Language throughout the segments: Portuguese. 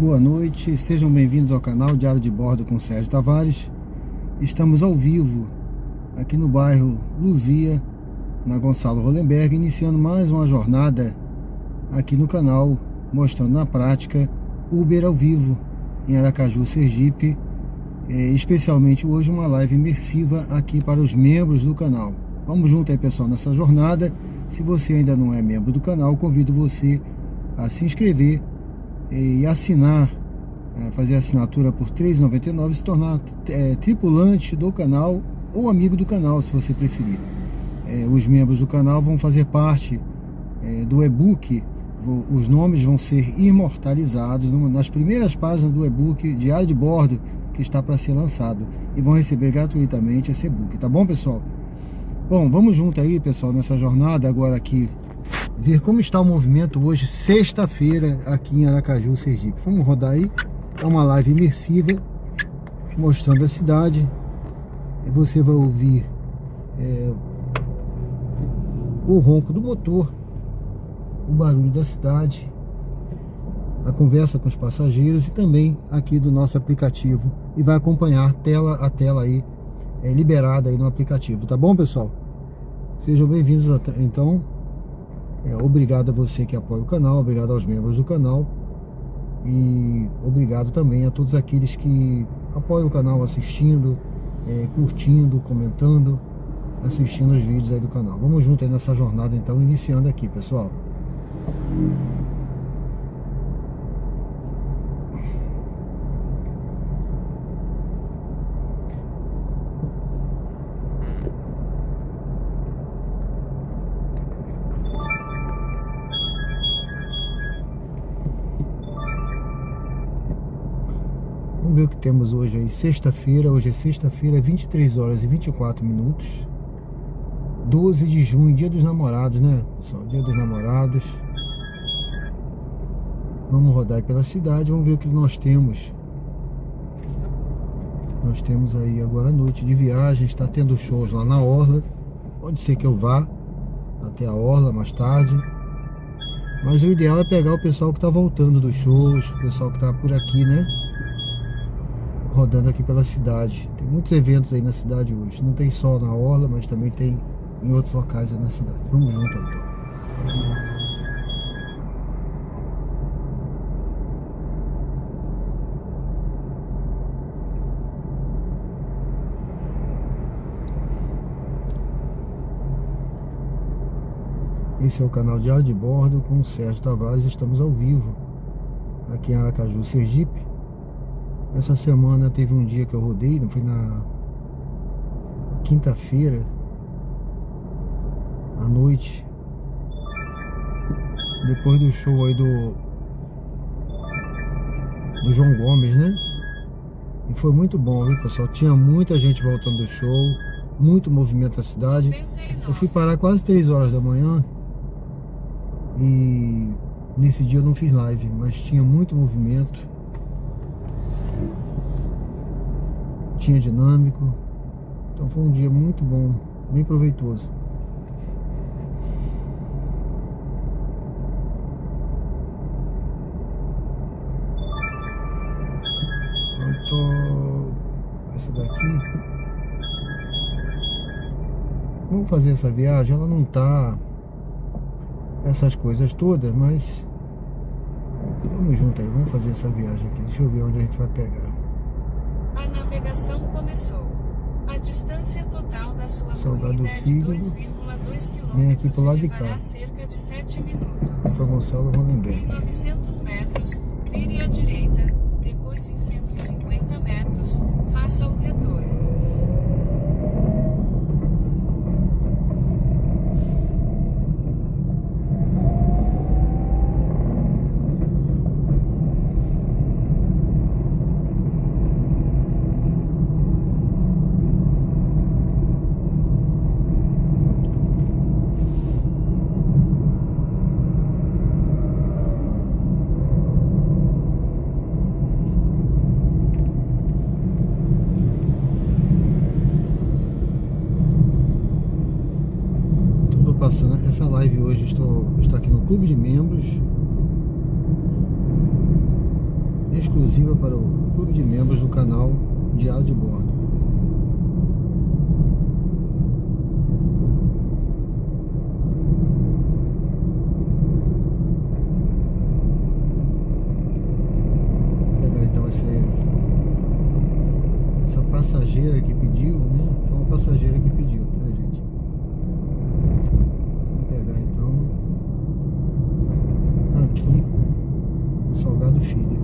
boa noite, sejam bem-vindos ao canal Diário de Bordo com Sérgio Tavares. Estamos ao vivo aqui no bairro Luzia, na Gonçalo Hollenberg, iniciando mais uma jornada aqui no canal, mostrando na prática Uber ao vivo em Aracaju, Sergipe. Especialmente hoje uma live imersiva aqui para os membros do canal. Vamos junto aí, pessoal, nessa jornada. Se você ainda não é membro do canal, convido você a se inscrever e assinar, fazer a assinatura por R$ 3,99, se tornar tripulante do canal ou amigo do canal, se você preferir. Os membros do canal vão fazer parte do e-book. Os nomes vão ser imortalizados nas primeiras páginas do e-book Diário de Bordo, que está para ser lançado, e vão receber gratuitamente esse e-book, tá bom, pessoal? Bom, vamos junto aí, pessoal, nessa jornada agora aqui, ver como está o movimento hoje, sexta-feira, aqui em Aracaju, Sergipe. Vamos rodar aí, é uma live imersiva, mostrando a cidade, e você vai ouvir o ronco do motor, o barulho da cidade, a conversa com os passageiros e também aqui do nosso aplicativo, e vai acompanhar a tela aí liberada aí no aplicativo, tá bom, pessoal? Sejam bem-vindos então. Obrigado a você que apoia o canal, obrigado aos membros do canal e obrigado também a todos aqueles que apoiam o canal assistindo, curtindo, comentando, assistindo os vídeos aí do canal. Vamos junto aí nessa jornada então, iniciando aqui, pessoal. Vamos ver o que temos hoje aí, sexta-feira. Hoje é sexta-feira, 23 horas e 24 minutos, 12 de junho, dia dos namorados, né, pessoal? Dia dos namorados. Vamos rodar aí pela cidade, vamos ver o que nós temos. Nós temos aí agora à noite de viagem, está tendo shows lá na Orla. Pode ser que eu vá até a Orla mais tarde, mas o ideal é pegar o pessoal que está voltando dos shows, o pessoal que está por aqui, né, rodando aqui pela cidade. Tem muitos eventos aí na cidade hoje, não tem só na Orla, mas também tem em outros locais aí na cidade. Vamos junto então. Esse é o canal Diário de Bordo com o Sérgio Tavares. Estamos ao vivo aqui em Aracaju, Sergipe. Essa semana teve um dia que eu rodei, não foi na quinta-feira à noite, depois do show aí do João Gomes, né? E foi muito bom, viu, pessoal? Tinha muita gente voltando do show, muito movimento na cidade. Eu fui parar quase 3 horas da manhã e nesse dia eu não fiz live, mas tinha muito movimento. Tinha dinâmico, então foi um dia muito bom, bem proveitoso. Essa daqui, vamos fazer essa viagem. Ela não tá essas coisas todas, mas vamos junto aí, vamos fazer essa viagem aqui. Deixa eu ver onde a gente vai pegar. A navegação começou. A distância total da sua corrida é de 2,2 km. Vem aqui pro lado de cá. Levará cerca de 7 minutos. Para Gonçalo Hollenberg. Em 900 metros, vire à direita. Depois, em 150 metros, faça o retorno. Passando essa live hoje, estou aqui no clube de membros. exclusiva para o clube de membros do canal Diário de Bordo. Vou pegar então essa passageira que pediu, né? Foi uma passageira que pediu, tá, gente? Vamos pegar então aqui o Salgado Filho.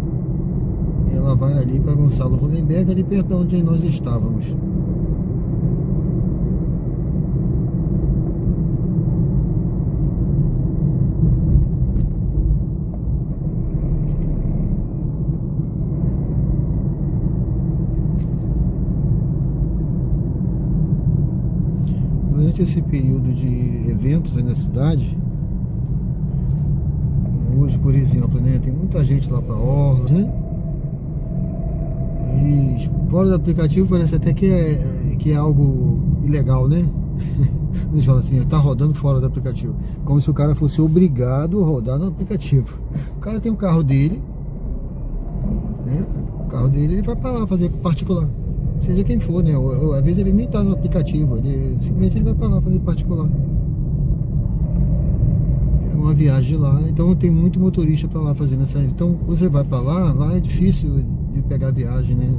E ela vai ali para Gonçalo Hollenberg, ali perto de onde nós estávamos. Durante esse período de eventos aí na cidade, hoje, por exemplo, né, tem muita gente lá para Orla, né? Eles, fora do aplicativo, parece até que é algo ilegal, né? Eles falam assim, tá rodando fora do aplicativo, como se o cara fosse obrigado a rodar no aplicativo. O cara tem um carro dele, né? O carro dele, ele vai para lá fazer particular, seja quem for, né? Ou, às vezes ele nem tá no aplicativo, ele simplesmente vai para lá fazer particular. É uma viagem lá, então tem muito motorista para lá fazendo essa. Então você vai para lá é difícil de pegar viagem, né?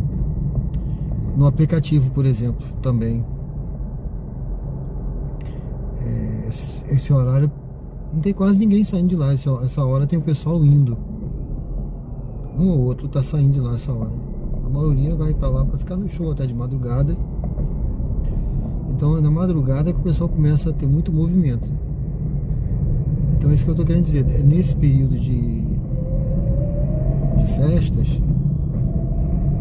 No aplicativo, por exemplo, também. Esse horário não tem quase ninguém saindo de lá. Essa hora tem o pessoal indo. Um ou outro tá saindo de lá essa hora. A maioria vai para lá para ficar no show até de madrugada. Então é na madrugada que o pessoal começa a ter muito movimento. Então é isso que eu tô querendo dizer. Nesse período de festas,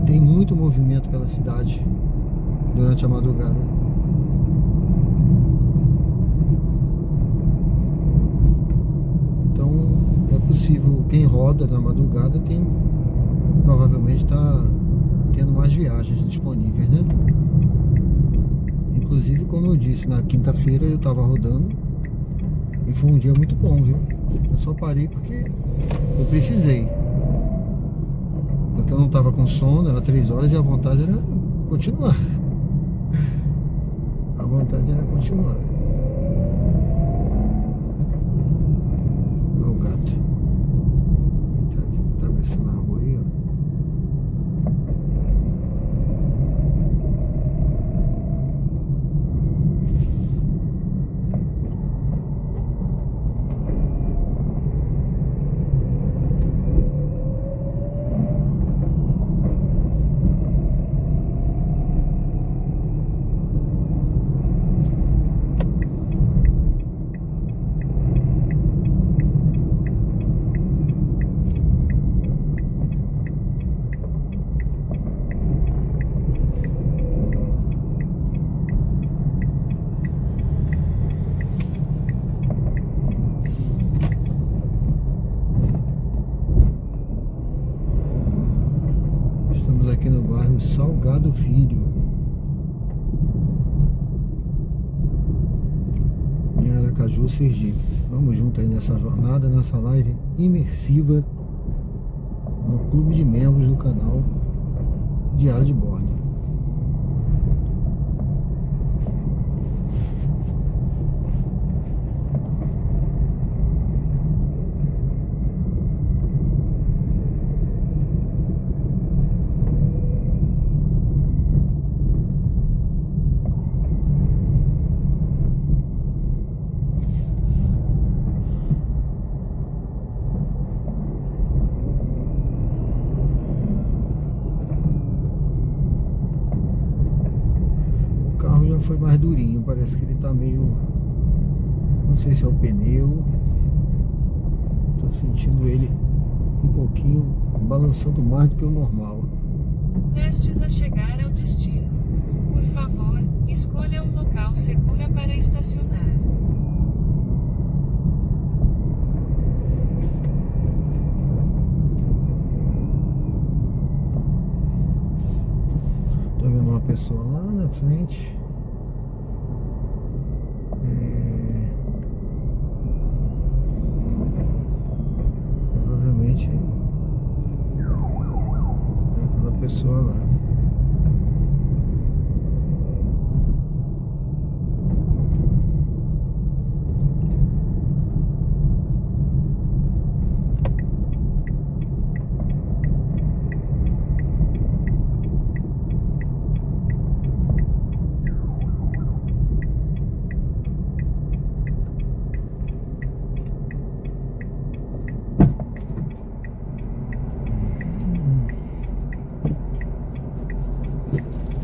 tem muito movimento pela cidade durante a madrugada. Então é possível, quem roda na madrugada provavelmente está tendo mais viagens disponíveis, né? Inclusive, como eu disse, na quinta-feira eu estava rodando e foi um dia muito bom, viu? Eu só parei porque eu precisei. Porque eu não estava com sono, era 3 horas e a vontade era continuar. A vontade era continuar. Olha o gato. Ele tá atravessando a rua aí, ó. Aqui no bairro Salgado Filho, em Aracaju, Sergipe. Vamos junto aí nessa jornada, nessa live imersiva no clube de membros do canal Diário de Bordo. Foi mais durinho, parece que ele tá meio, não sei se é o pneu, tô sentindo ele um pouquinho balançando mais do que o normal. Prestes a chegar ao destino. Por favor, escolha um local seguro para estacionar. Tô vendo uma pessoa lá na frente. Provavelmente pessoa lá.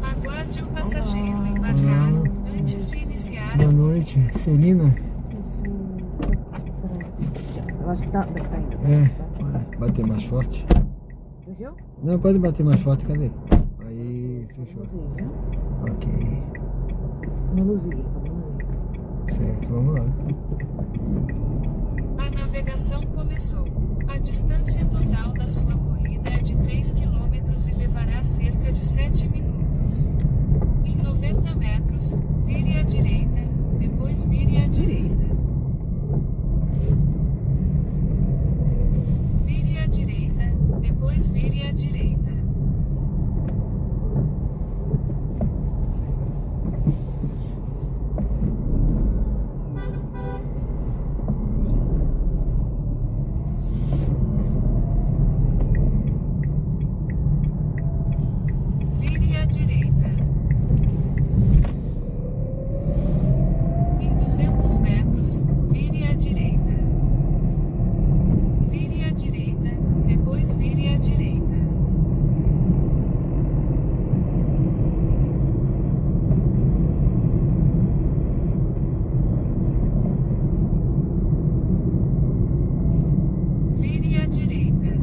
Aguarde o passageiro embarcar antes de iniciar. Boa noite, Celina. Eu acho que tá indo. Vai bater mais forte. Fechou? Não, pode bater mais forte, cadê? Aí, fechou. Luzinha. Ok. Uma luzinha. Certo, vamos lá. A navegação começou. A distância total da sua corrida é de 3 km e levará cerca de 7 minutos. Em 90 metros, vire à direita, depois vire à direita. Vire à direita, depois vire à direita. Vire à direita. Em 200 metros, vire à direita. Vire à direita, depois vire à direita. Vire à direita.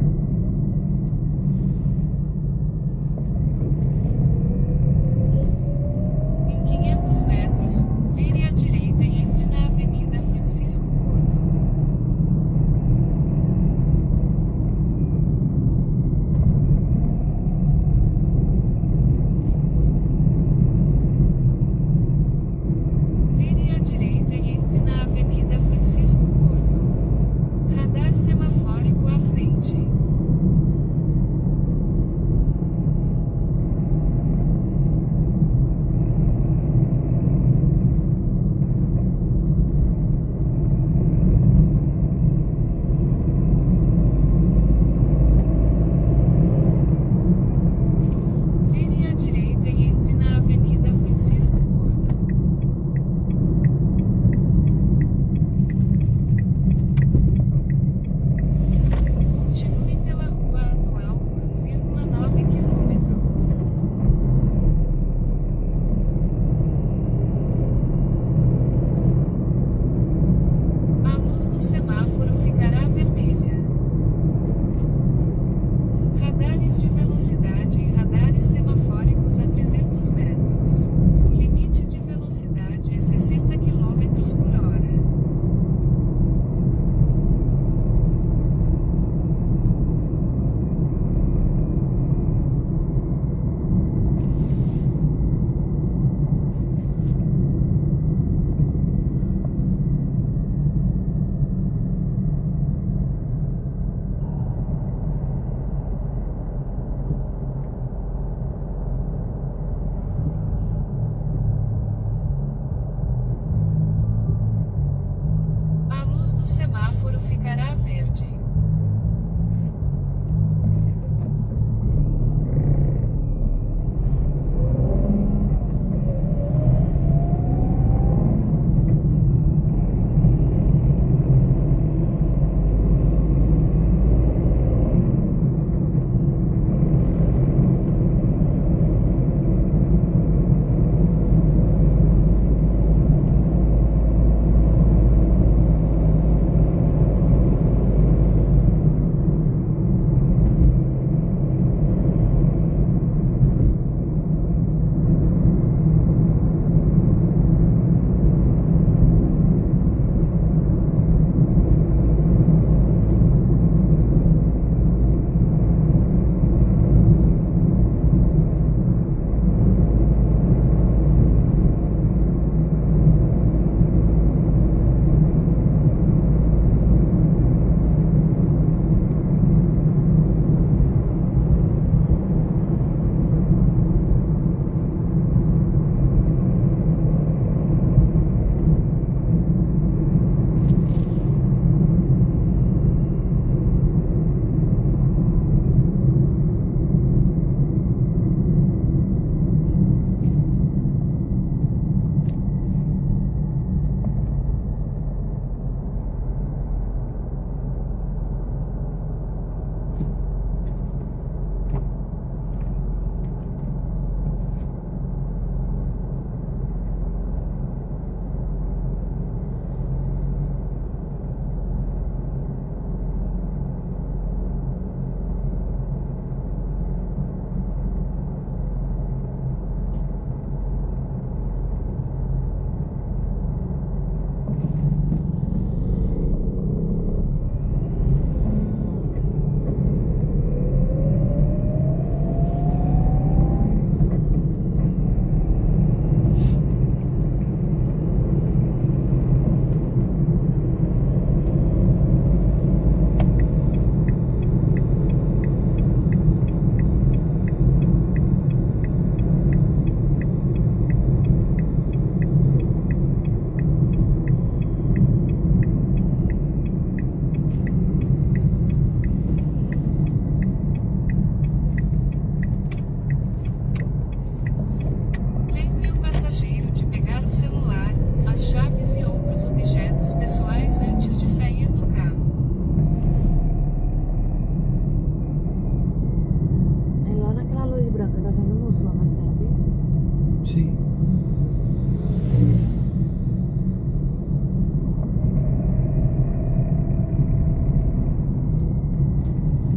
Sim.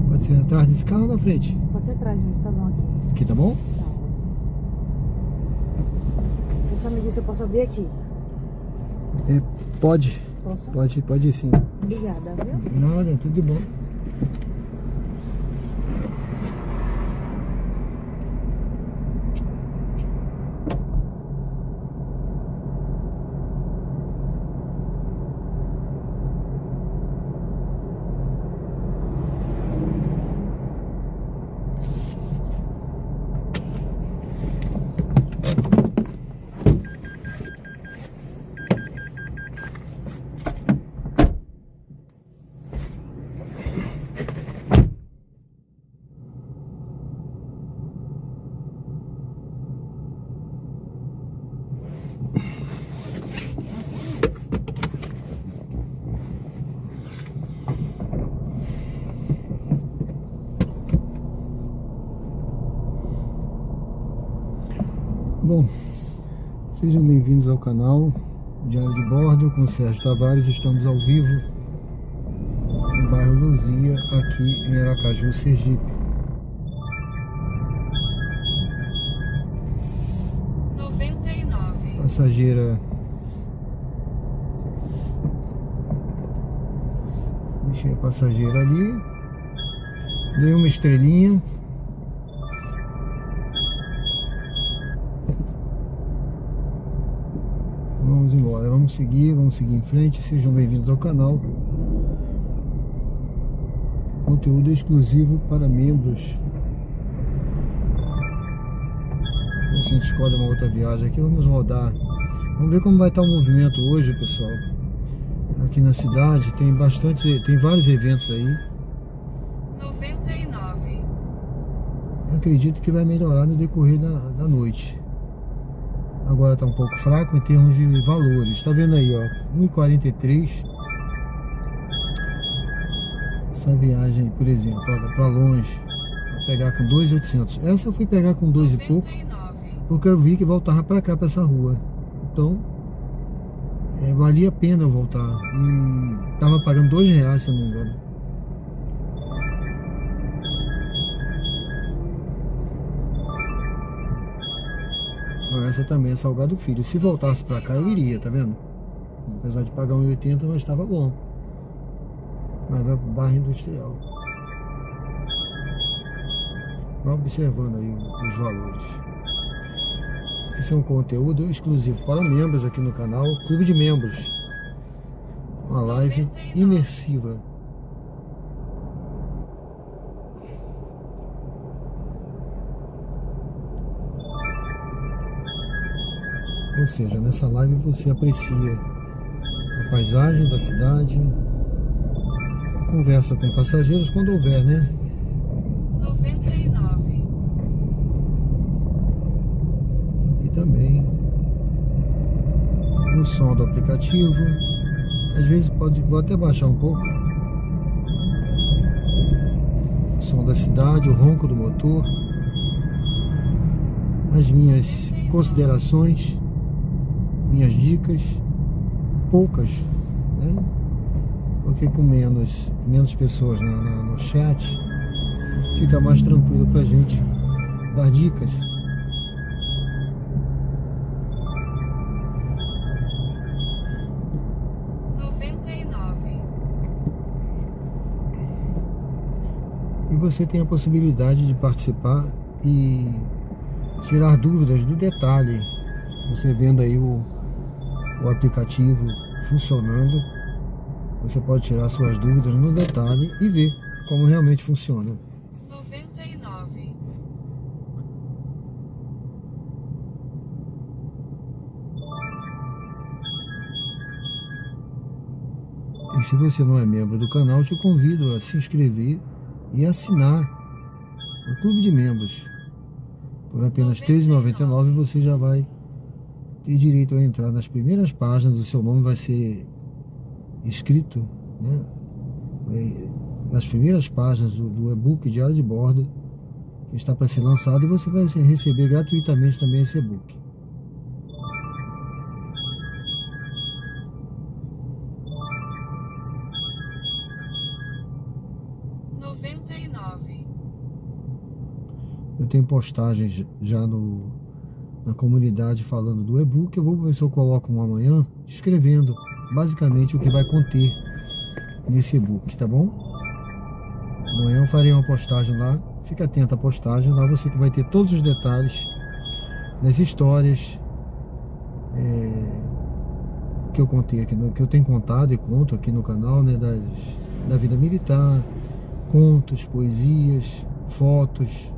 Pode ser atrás desse carro ou na frente? Pode ser atrás mesmo, tá bom aqui. Aqui tá bom? Tá ótimo. Você só me disse se eu posso abrir aqui. É, pode. Posso? Pode sim. Obrigada, viu? Nada, tudo de bom. Bom, sejam bem-vindos ao canal Diário de Bordo com Sérgio Tavares. Estamos ao vivo no bairro Luzia, aqui em Aracaju, Sergipe. 99. Passageira, deixei a passageira ali, dei uma estrelinha. Vamos embora, vamos seguir em frente. Sejam bem-vindos ao canal. Conteúdo exclusivo para membros. A gente escolhe uma outra viagem aqui, vamos rodar. Vamos ver como vai estar o movimento hoje, pessoal. Aqui na cidade tem vários eventos aí. 99. Acredito que vai melhorar no decorrer da noite. Agora está um pouco fraco em termos de valores. Está vendo aí, ó, 1,43. Essa viagem, por exemplo, para longe, vou pegar com 2.800. Essa eu fui pegar com 2 e pouco, porque eu vi que voltava para cá, para essa rua. Então, valia a pena eu voltar. E estava pagando R$2, se eu não me engano. Essa também é Salgado Filho. Se voltasse pra cá eu iria, tá vendo? Apesar de pagar 1,80, mas estava bom. Mas vai pro bairro industrial. Vai observando aí os valores. Esse é um conteúdo exclusivo para membros aqui no canal, Clube de Membros. Uma live imersiva. Ou seja, nessa live você aprecia a paisagem da cidade, conversa com passageiros quando houver, né? 99. E também o som do aplicativo. Às vezes vou até baixar um pouco. O som da cidade, o ronco do motor. As minhas considerações, minhas dicas, poucas, né? Porque com menos pessoas no chat, fica mais tranquilo pra gente dar dicas. E você tem a possibilidade de participar e tirar dúvidas do detalhe. Você vendo aí o aplicativo funcionando, você pode tirar suas dúvidas no detalhe e ver como realmente funciona. 99. E se você não é membro do canal, te convido a se inscrever e assinar o Clube de Membros. Por apenas R$ 13,99 você já vai ter direito a entrar nas primeiras páginas. O seu nome vai ser escrito, né, nas primeiras páginas do e-book Diário de Bordo, que está para ser lançado, e você vai receber gratuitamente também esse e-book. tenho postagens já na comunidade falando do e-book. Eu vou ver se eu coloco um amanhã escrevendo basicamente o que vai conter nesse e-book, tá bom? Amanhã eu farei uma postagem lá. Fica atento à postagem, lá você vai ter todos os detalhes das histórias que eu contei aqui, que eu tenho contado e conto aqui no canal, né, da vida militar, contos, poesias, fotos.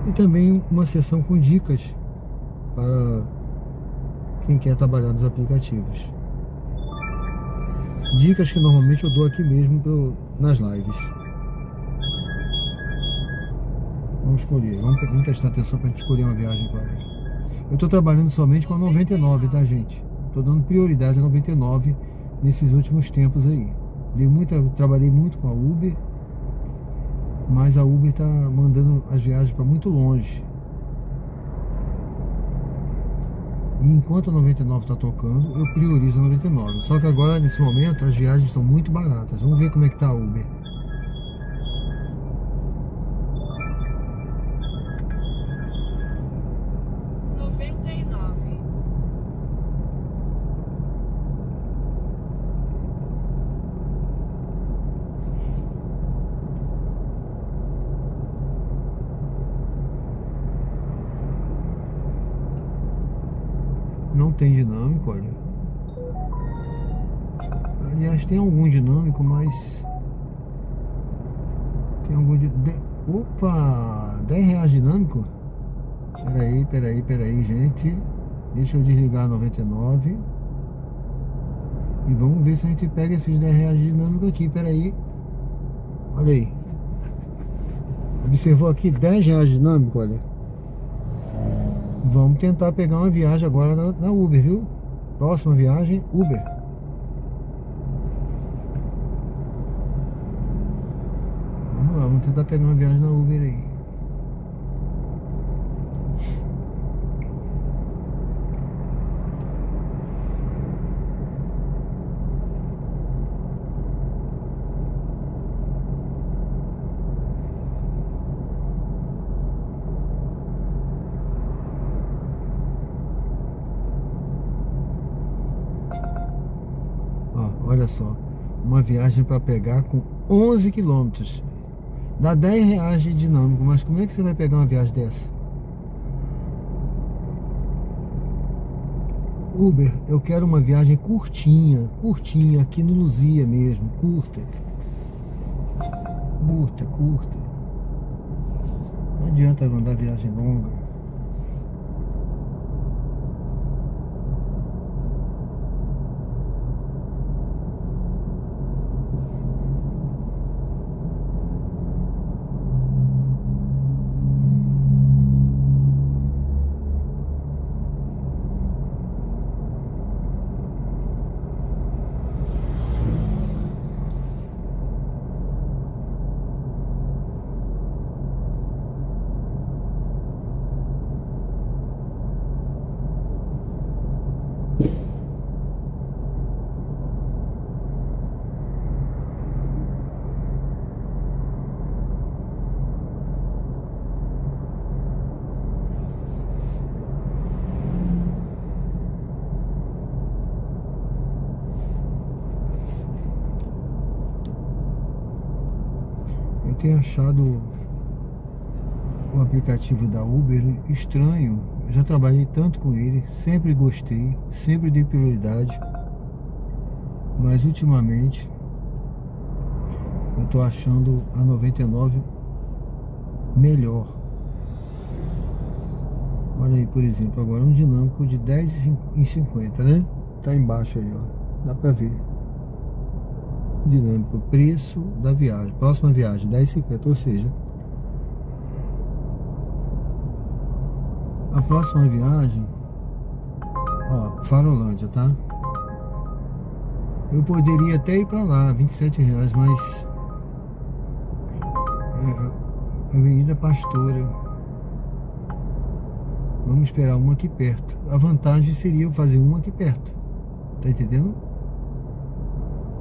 E também uma seção com dicas para quem quer trabalhar nos aplicativos. Dicas que normalmente eu dou aqui mesmo nas lives. Vamos escolher, vamos prestar atenção para a gente escolher uma viagem para aí. Eu estou trabalhando somente com a 99, tá, gente? Estou dando prioridade a 99 nesses últimos tempos aí. Trabalhei muito com a Uber, mas a Uber está mandando as viagens para muito longe. E enquanto a 99 está tocando, eu priorizo a 99. Só que agora, nesse momento, as viagens estão muito baratas. Vamos ver como é que está a Uber. Não tem dinâmico, olha. Aliás, tem algum dinâmico, mas tem algum opa, R$10 dinâmico? Peraí, gente. Deixa eu desligar a 99 e vamos ver se a gente pega esses R$10 dinâmico aqui. Peraí. Olha aí. Observou aqui R$10 dinâmico, olha. Vamos tentar pegar uma viagem agora na Uber, viu? Próxima viagem, Uber. Vamos lá, vamos tentar pegar uma viagem na Uber aí. Olha só, uma viagem para pegar com 11 quilômetros. Dá R$10 de dinâmico, mas como é que você vai pegar uma viagem dessa? Uber, eu quero uma viagem curtinha, aqui no Luzia mesmo, curta. Não adianta mandar viagem longa. Tenho achado o aplicativo da Uber estranho. Eu já trabalhei tanto com ele, sempre gostei, sempre dei prioridade, mas ultimamente eu tô achando a 99 melhor. Olha aí, por exemplo, agora um dinâmico de R$10,50, né? Tá embaixo aí, ó, dá pra ver. Dinâmico, preço da viagem, próxima viagem R$10,50, ou seja, a próxima viagem, ó, Farolândia, tá? Eu poderia até ir pra lá, R$27, mas Avenida Pastora, vamos esperar uma aqui perto. A vantagem seria eu fazer uma aqui perto, tá entendendo?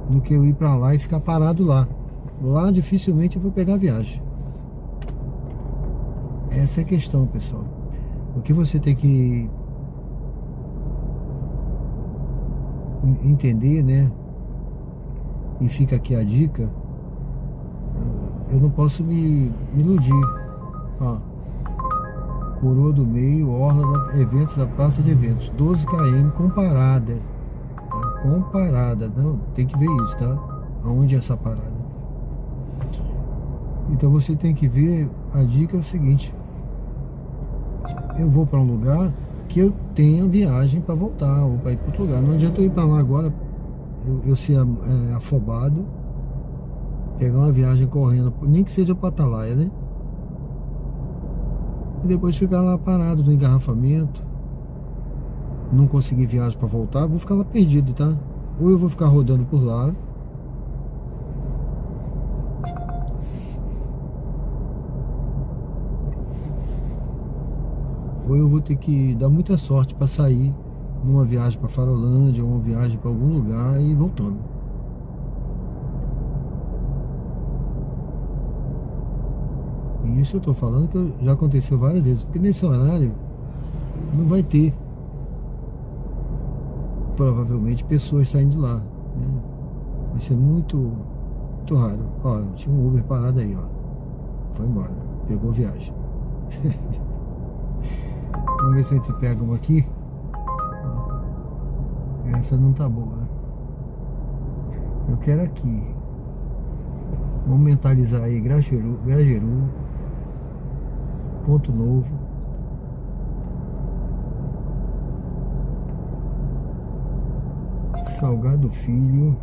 Do que eu ir pra lá e ficar parado lá. Lá dificilmente eu vou pegar a viagem. Essa é a questão, pessoal. O que você tem que entender, né? E fica aqui a dica. Eu não posso me iludir. Ó, Coroa do Meio, Orla, eventos da Praça de Eventos, 12 km comparada. Comparada, não, tem que ver isso, tá? Aonde é essa parada? Então você tem que ver. A dica é o seguinte: eu vou para um lugar que eu tenha viagem para voltar ou para ir para outro lugar. Não adianta eu ir para lá agora, eu ser afobado, pegar uma viagem correndo, nem que seja para Atalaia, né? E depois ficar lá parado no engarrafamento, não conseguir viagem para voltar, vou ficar lá perdido, tá? Ou eu vou ficar rodando por lá, ou eu vou ter que dar muita sorte para sair numa viagem para Farolândia, ou uma viagem para algum lugar e voltando. E isso eu tô falando que já aconteceu várias vezes, porque nesse horário não vai ter provavelmente pessoas saindo de lá, né? Vai ser muito raro. Ó, tinha um Uber parado aí, ó, foi embora, pegou viagem. Vamos ver se a gente pega uma aqui. Essa não tá boa. Eu quero aqui. Vamos mentalizar aí Grajeru, Ponto Novo, Salgado Filho,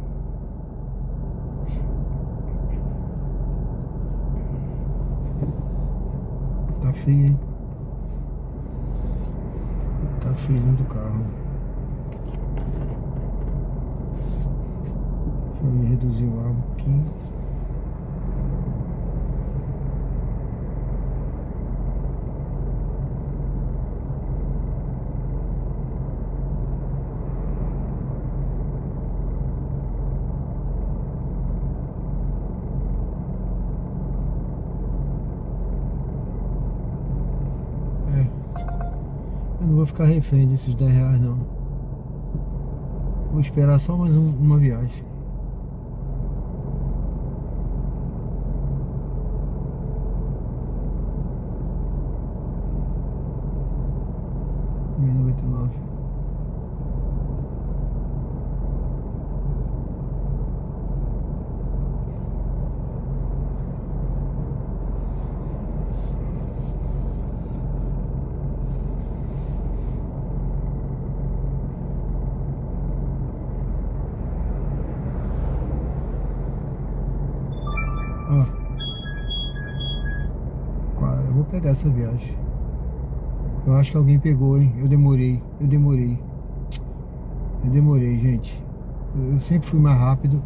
tá frio, hein? Tá frio dentro do carro. Deixa eu reduzir o ar um pouquinho. Eu não vou ficar refém desses R$10 não. Vou esperar só mais uma viagem. R$1.099. Eu vou pegar essa viagem. Eu acho que alguém pegou, hein? Eu demorei, gente. Eu sempre fui mais rápido.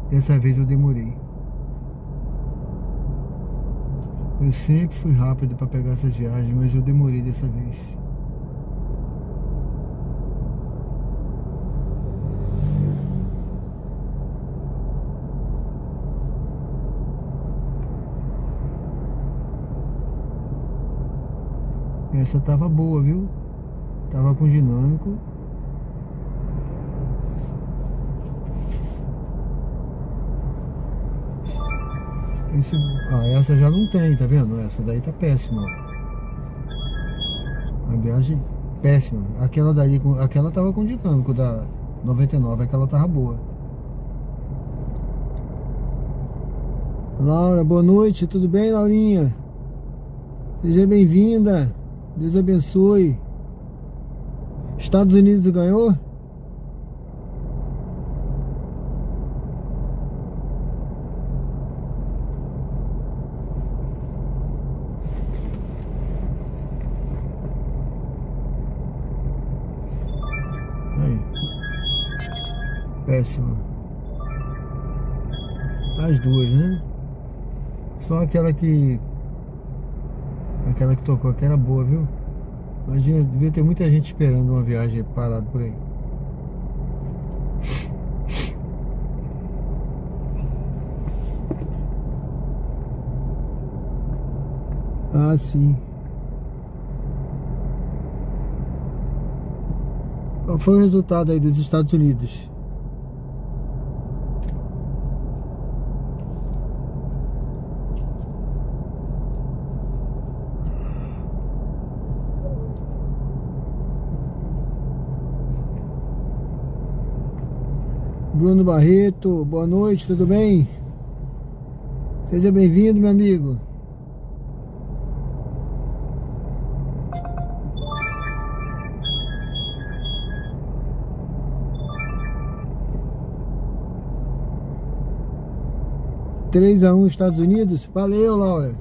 Dessa vez eu demorei. Eu sempre fui rápido para pegar essa viagem, mas eu demorei dessa vez. Essa tava boa, viu? Tava com dinâmico. Essa já não tem, tá vendo? Essa daí tá péssima. Uma viagem péssima. Aquela tava com dinâmico da 99, aquela tava boa. Laura, boa noite, tudo bem, Laurinha? Seja bem-vinda. Deus abençoe. Estados Unidos ganhou? Aí. Péssima. As duas, né? Só aquela que tocou, que era boa, viu? Imagina, devia ter muita gente esperando uma viagem parada por aí. Ah, sim. Qual foi o resultado aí dos Estados Unidos? Bruno Barreto, boa noite, tudo bem? Seja bem-vindo, meu amigo. Três a 1 Estados Unidos? Valeu, Laura.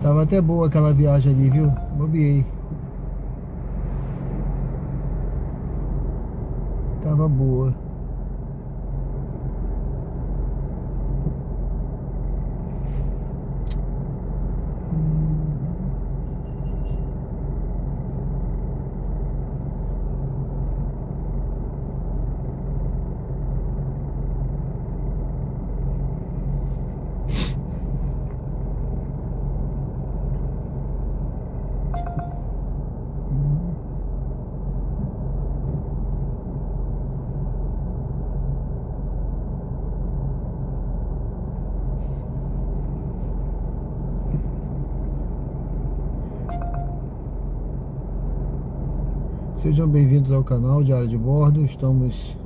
Tava até boa aquela viagem ali, viu? Bobiei. Tava boa. Sejam bem-vindos ao canal Diário de Bordo. Estamos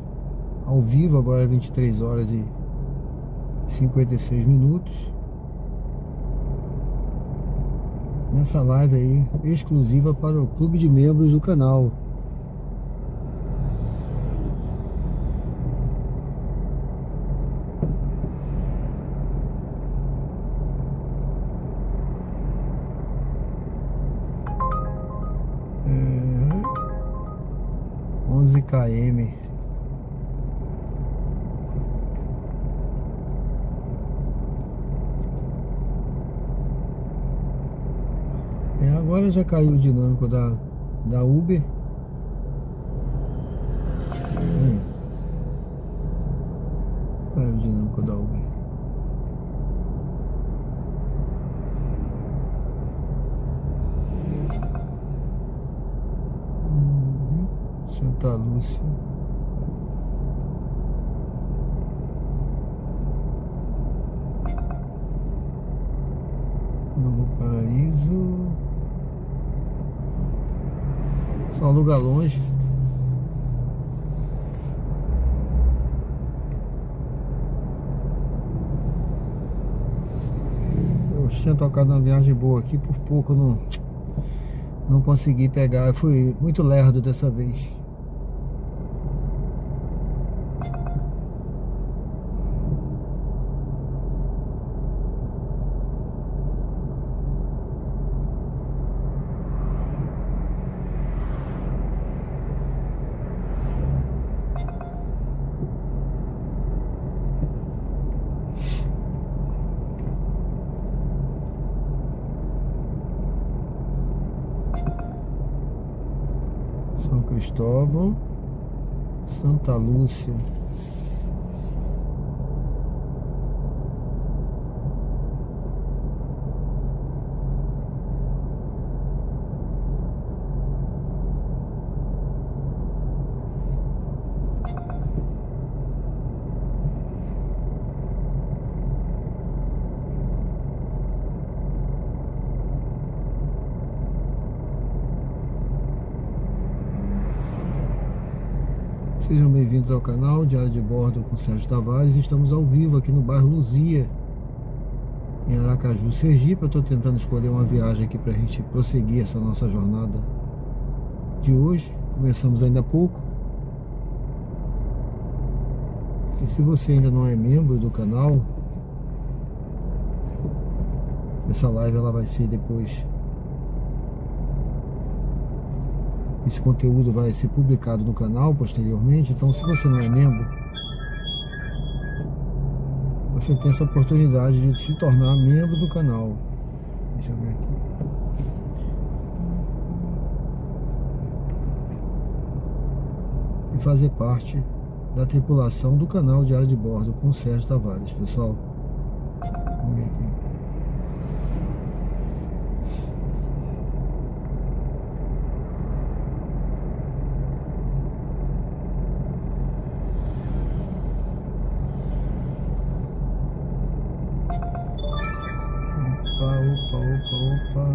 ao vivo agora, 23 horas e 56 minutos. Nessa live aí, exclusiva para o clube de membros do canal. É, 11 km. Agora já caiu o dinâmico da Uber. Caiu o dinâmico da Uber. Santa Lúcia. Novo Paraíso. Só lugar longe. Eu tinha tocado uma viagem boa aqui, por pouco não consegui pegar. Eu fui muito lerdo dessa vez. São Cristóvão, Santa Lúcia. Sejam bem-vindos ao canal Diário de Bordo com Sérgio Tavares. Estamos ao vivo aqui no bairro Luzia, em Aracaju, Sergipe. Eu estou tentando escolher uma viagem aqui para a gente prosseguir essa nossa jornada de hoje. Começamos ainda há pouco. E se você ainda não é membro do canal, essa live ela vai ser depois. Esse conteúdo vai ser publicado no canal posteriormente. Então, se você não é membro, você tem essa oportunidade de se tornar membro do canal. Deixa eu ver aqui. fazer parte da tripulação do canal Diário de Bordo com o Sérgio Tavares, pessoal. Vamos ver aqui. Opa.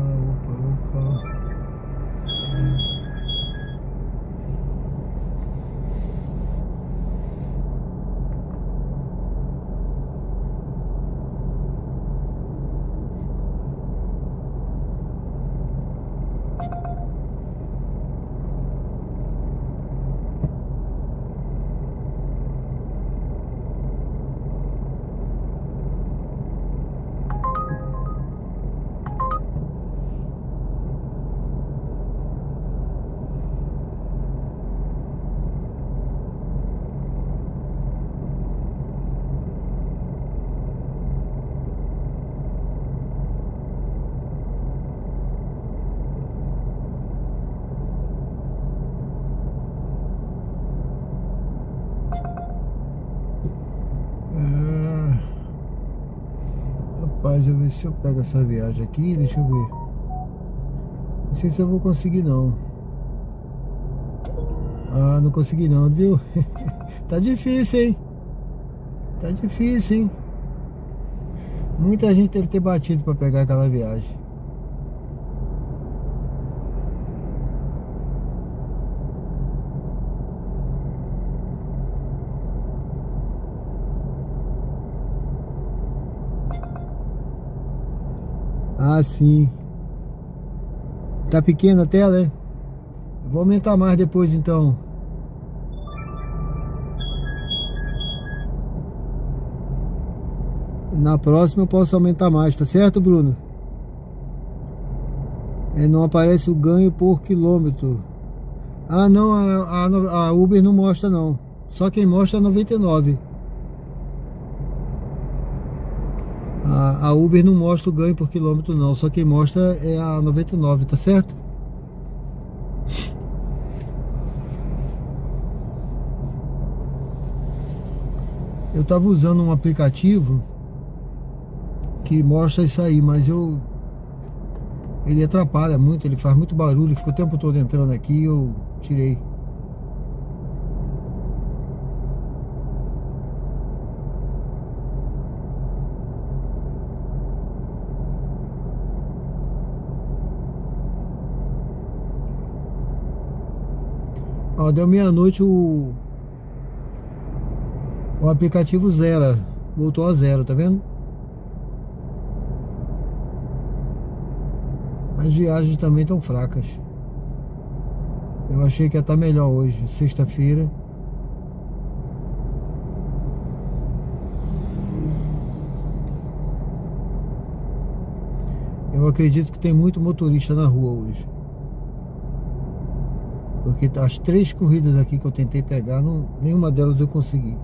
Rapaz, eu ver se eu pego essa viagem aqui, deixa eu ver. Não sei se eu vou conseguir não. Ah, não consegui não, viu? Tá difícil, hein? Tá difícil, hein? Muita gente deve ter batido pra pegar aquela viagem. Ah, sim. Tá pequena a tela, é? Vou aumentar mais depois, então. Na próxima eu posso aumentar mais, tá certo, Bruno? Não aparece o ganho por quilômetro. Ah, não, a Uber não mostra, não. Só quem mostra é 99. A Uber não mostra o ganho por quilômetro não, só quem mostra é a 99, tá certo? Eu tava usando um aplicativo que mostra isso aí, mas ele atrapalha muito, ele faz muito barulho, fica o tempo todo entrando aqui e eu tirei. Ó, deu meia-noite, o aplicativo zero, voltou a zero, tá vendo? As viagens também estão fracas. Eu achei que ia estar melhor hoje, sexta-feira. Eu acredito que tem muito motorista na rua hoje. Porque as 3 corridas aqui que eu tentei pegar, nenhuma delas eu consegui.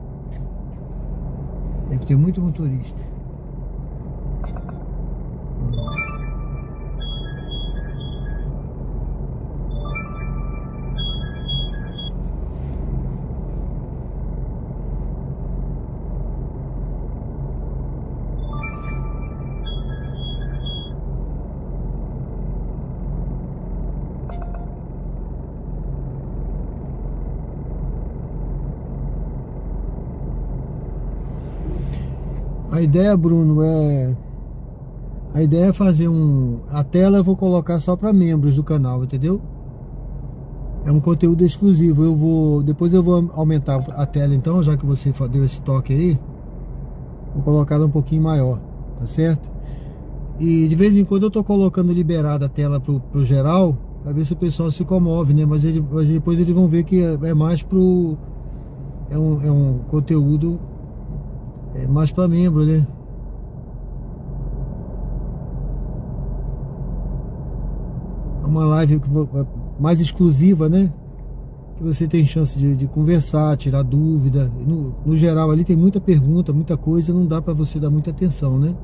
Deve ter muito motorista. A ideia, Bruno, a ideia é fazer a tela eu vou colocar só para membros do canal, entendeu? É um conteúdo exclusivo. Depois eu vou aumentar a tela então, já que você deu esse toque aí. Vou colocar ela um pouquinho maior, tá certo? E de vez em quando eu tô colocando liberada a tela pro geral, para ver se o pessoal se comove, né? Mas depois eles vão ver que é mais é um conteúdo mais para membro, né? É uma live mais exclusiva, né? Que você tem chance de conversar, tirar dúvida. No geral ali tem muita pergunta, muita coisa, não dá para você dar muita atenção, né?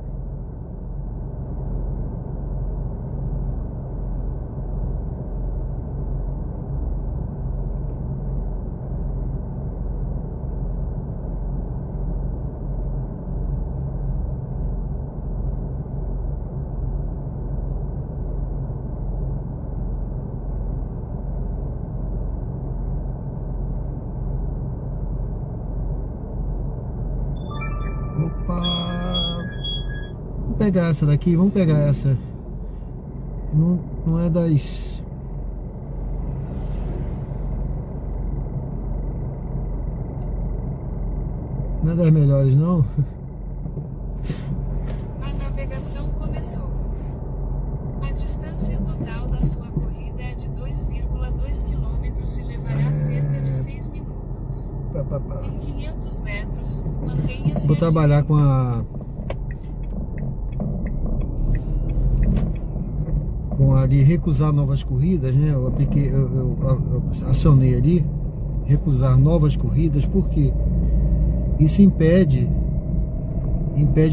pegar essa daqui, vamos pegar essa. Não é das... Não é das melhores, não. A navegação começou. A distância total da sua corrida é de 2,2 quilômetros e levará cerca de 6 minutos. Em 500 metros, mantenha-se Vou à trabalhar direita. com a de recusar novas corridas, né? Eu acionei ali, recusar novas corridas, porque isso impede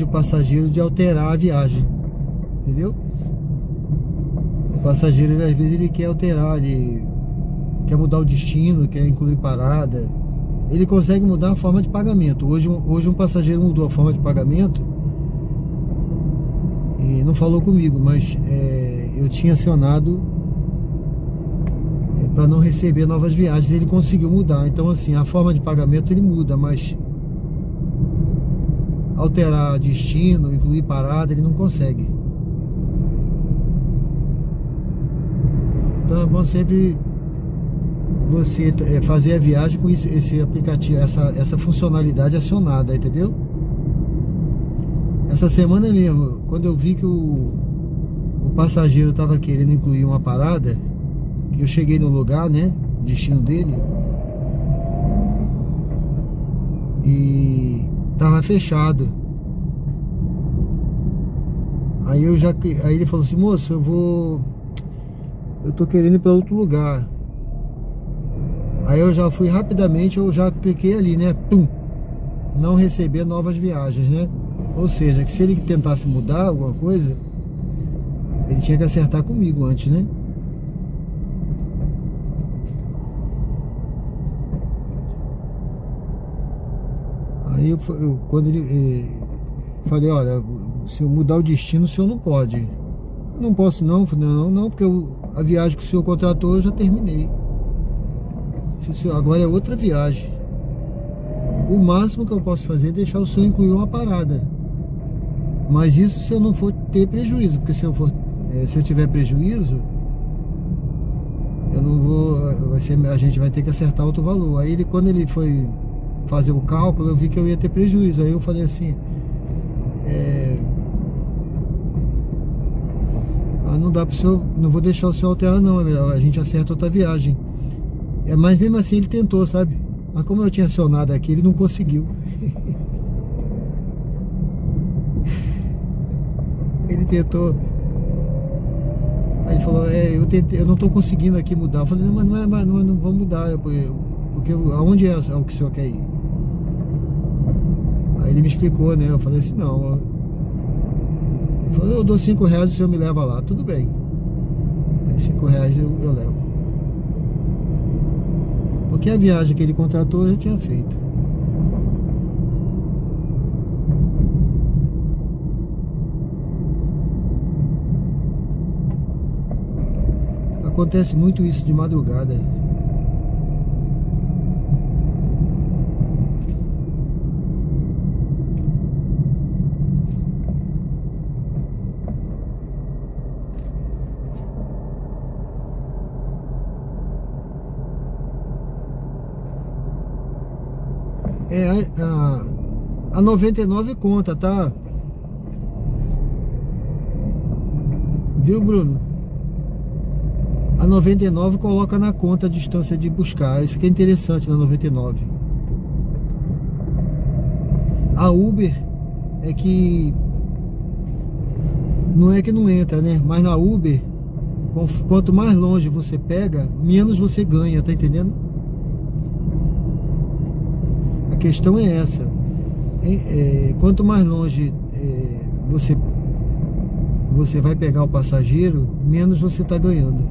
o passageiro de alterar a viagem, entendeu? O passageiro, às vezes, ele quer alterar, ele quer mudar o destino, quer incluir parada. Ele consegue mudar a forma de pagamento. Hoje um passageiro mudou a forma de pagamento e não falou comigo, mas eu tinha acionado para não receber novas viagens. Ele conseguiu mudar. Então, assim, a forma de pagamento ele muda, mas alterar destino, incluir parada, ele não consegue. Então é bom sempre você fazer a viagem com esse aplicativo, essa funcionalidade acionada, entendeu? Essa semana mesmo, quando eu vi que o passageiro estava querendo incluir uma parada, eu cheguei no lugar, né, destino dele, e tava fechado. Aí ele falou assim: moço, eu tô querendo ir para outro lugar. Aí eu já fui rapidamente, eu já cliquei ali, né? Pum! Não receber novas viagens, né? Ou seja, que se ele tentasse mudar alguma coisa, ele tinha que acertar comigo antes, né? Aí quando ele falei: olha, se eu mudar o destino, o senhor não pode. Eu não posso não, falei, não, porque a viagem que o senhor contratou eu já terminei. Agora é outra viagem. O máximo que eu posso fazer é deixar o senhor incluir uma parada. Mas isso se eu não for ter prejuízo, porque se eu tiver prejuízo, eu não vou, a gente vai ter que acertar outro valor. Aí quando ele foi fazer o cálculo, eu vi que eu ia ter prejuízo. Aí eu falei assim: não dá pro senhor, não vou deixar o senhor alterar não, a gente acerta outra viagem. Mas mesmo assim ele tentou, sabe? Mas como eu tinha acionado aqui, ele não conseguiu. Ele tentou. Aí ele falou: eu não tô conseguindo aqui mudar. Eu falei: não, mas não vou mudar, porque aonde é o que o senhor quer ir? Aí ele me explicou, né? Eu falei assim: não. Ele falou: eu dou R$5 e o senhor me leva lá. Tudo bem. Aí R$5 eu levo. Porque a viagem que ele contratou eu já tinha feito. Acontece muito isso de madrugada. A 99 conta, tá? Viu, Bruno? A 99 coloca na conta a distância de buscar. Isso que é interessante na 99. A Uber é que não é que não entra, né? Mas na Uber, quanto mais longe você pega, menos você ganha, tá entendendo? A questão é essa. Quanto mais longe você vai pegar o passageiro, menos você está ganhando.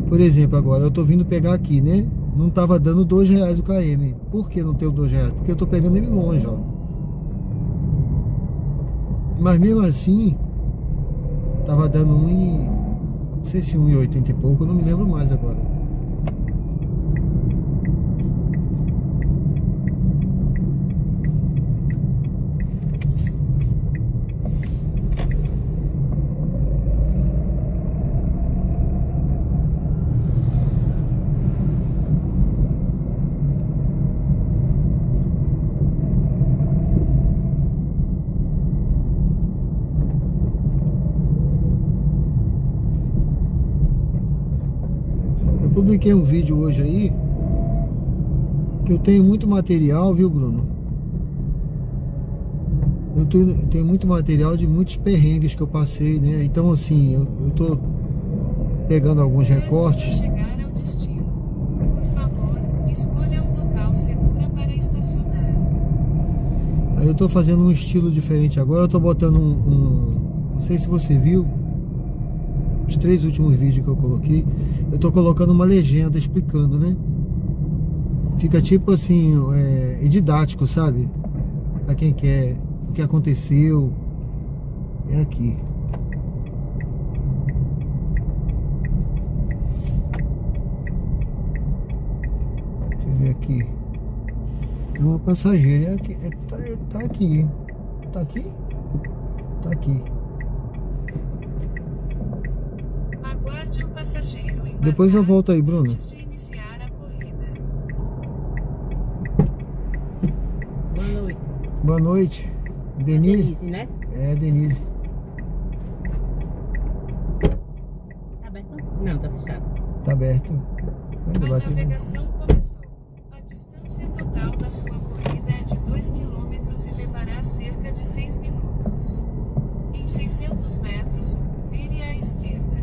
Por exemplo, agora eu estou vindo pegar aqui, né? Não estava dando R$2 o km. Por que não tem o R$2? Porque eu estou pegando ele longe, ó. Mas mesmo assim, estava dando não sei se 1,80 e pouco, eu não me lembro mais agora. publiquei um vídeo hoje aí que eu tenho muito material, viu, Bruno? Tenho muito material de muitos perrengues que eu passei, né? Então, assim, eu tô pegando alguns recortes. Chegar ao destino. Por favor, escolha um local seguro para estacionar. Aí eu tô fazendo um estilo diferente agora. Eu tô botando não sei se você viu os 3 últimos vídeos que eu coloquei. Eu tô colocando uma legenda explicando, né? Fica tipo assim, é didático, sabe? Pra quem quer o que aconteceu. É aqui. Deixa eu ver aqui. É uma passageira. É aqui, tá aqui. Tá aqui? Tá aqui. Aguarde o passageiro embarcar. Depois eu volto aí, Bruno. Antes de iniciar a corrida. Boa noite. Boa noite. Denise? Denise, né? É, Denise. Tá aberto? Não, tá fechado. Tá aberto. Vai A bater no- navegação começou. A distância total da sua corrida é de 2 quilômetros e levará cerca de 6 minutos. Em 600 metros, vire à esquerda.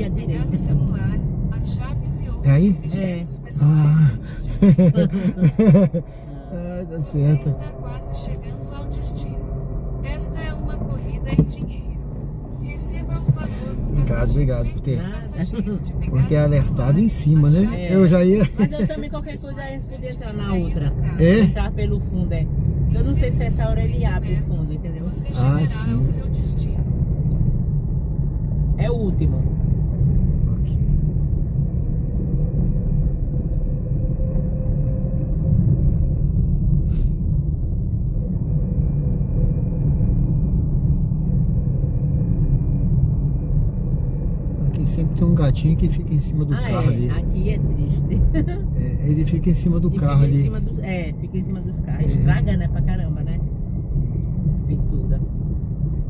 Aí, à pegar o direita. celular, as chaves e outros É aí? objetos pessoais antes de sair. Ah, tá Você certo. está quase chegando ao destino. Esta é uma corrida em dinheiro. Receba o valor do passageiro. Obrigado por ter- Por ter alertado em cima, né? É. Eu já ia. Mas eu também, qualquer coisa, a gente podia entrar na Sair do outra. carro. É? Entrar pelo fundo, é. Eu não sei se essa hora ele abre o fundo, entendeu? Você chegará sim. ao seu destino. É o último. Ok. Aqui sempre tem um gatinho que fica em cima do carro ali. Aqui é triste. É, ele fica em cima do E carro fica em ali. cima dos, fica em cima dos carros. É. Estraga, né, pra caramba, né? Pintura.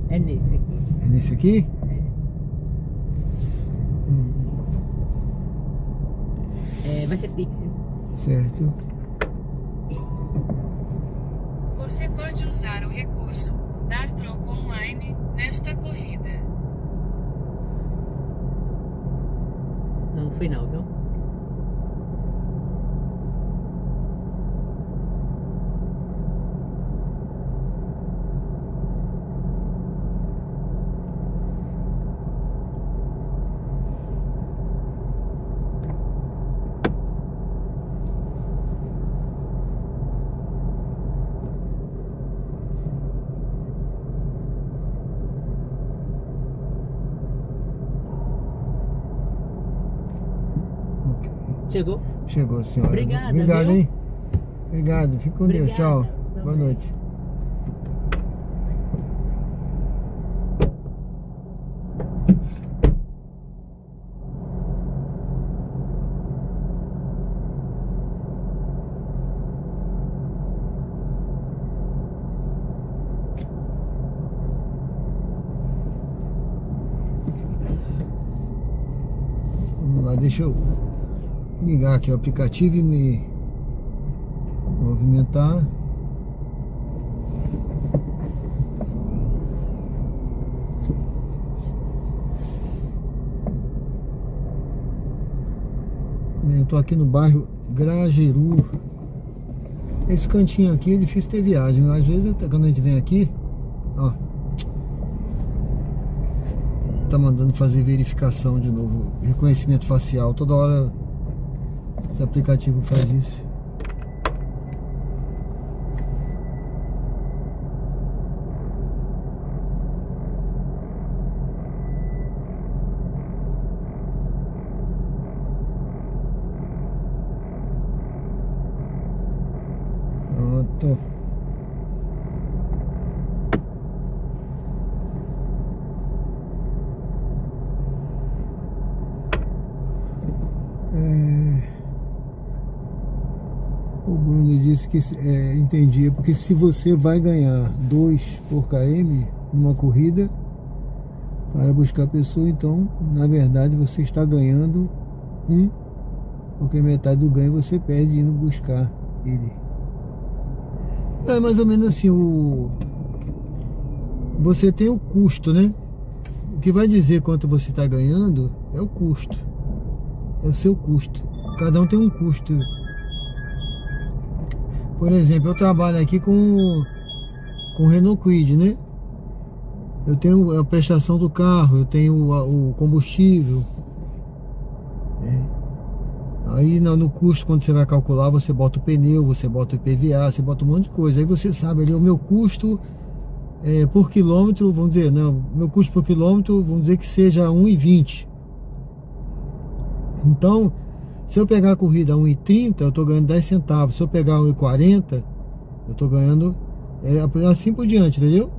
É nesse aqui. É nesse aqui? Vai ser pixel. Certo. Você pode usar o recurso Dar Troco Online nesta corrida. Não foi não, viu? Ok. Chegou? Chegou, senhora. Obrigada, Obrigado, viu? hein? Obrigado. Fique com Deus. Obrigada. Tchau. Boa Também. noite. Vamos lá, deixa eu ligar aqui o aplicativo e me movimentar. Eu tô aqui no bairro Grajaú. Esse cantinho aqui é difícil ter viagem. Às vezes quando a gente vem aqui, ó, tá mandando fazer verificação de novo, reconhecimento facial. Toda hora esse aplicativo faz isso. Pronto. O Bruno disse que entendia, porque se você vai ganhar 2 por km numa corrida para buscar a pessoa, então na verdade você está ganhando 1, porque metade do ganho você perde indo buscar ele. É mais ou menos assim, você tem o custo, né? O que vai dizer quanto você está ganhando é o custo. É o seu custo. Cada um tem um custo. Por exemplo, eu trabalho aqui com Renault Kwid, né? Eu tenho a prestação do carro, eu tenho o combustível. Aí no custo, quando você vai calcular, você bota o pneu, você bota o IPVA, você bota um monte de coisa. Aí você sabe ali, o meu custo por quilômetro, vamos dizer, não, meu custo por quilômetro, vamos dizer que seja 1,20. Então, se eu pegar a corrida a 1,30, eu estou ganhando 10 centavos. Se eu pegar 1,40, eu estou ganhando assim por diante, entendeu?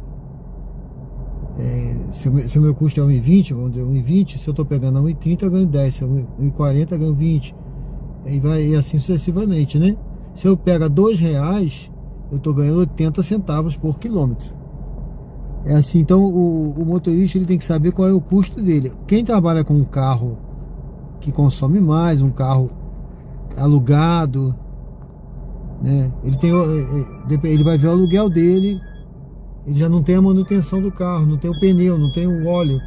Se o meu custo é 1,20, vamos dizer 1,20, se eu estou pegando a 1,30, eu ganho 10. Se eu 1,40, eu ganho 20. E assim sucessivamente, né? Se eu pego R$2, eu estou ganhando 80 centavos por quilômetro. É assim, então o motorista ele tem que saber qual é o custo dele. Quem trabalha com um carro que consome mais, um carro alugado, né? Ele vai ver o aluguel dele, ele já não tem a manutenção do carro, não tem o pneu, não tem o óleo.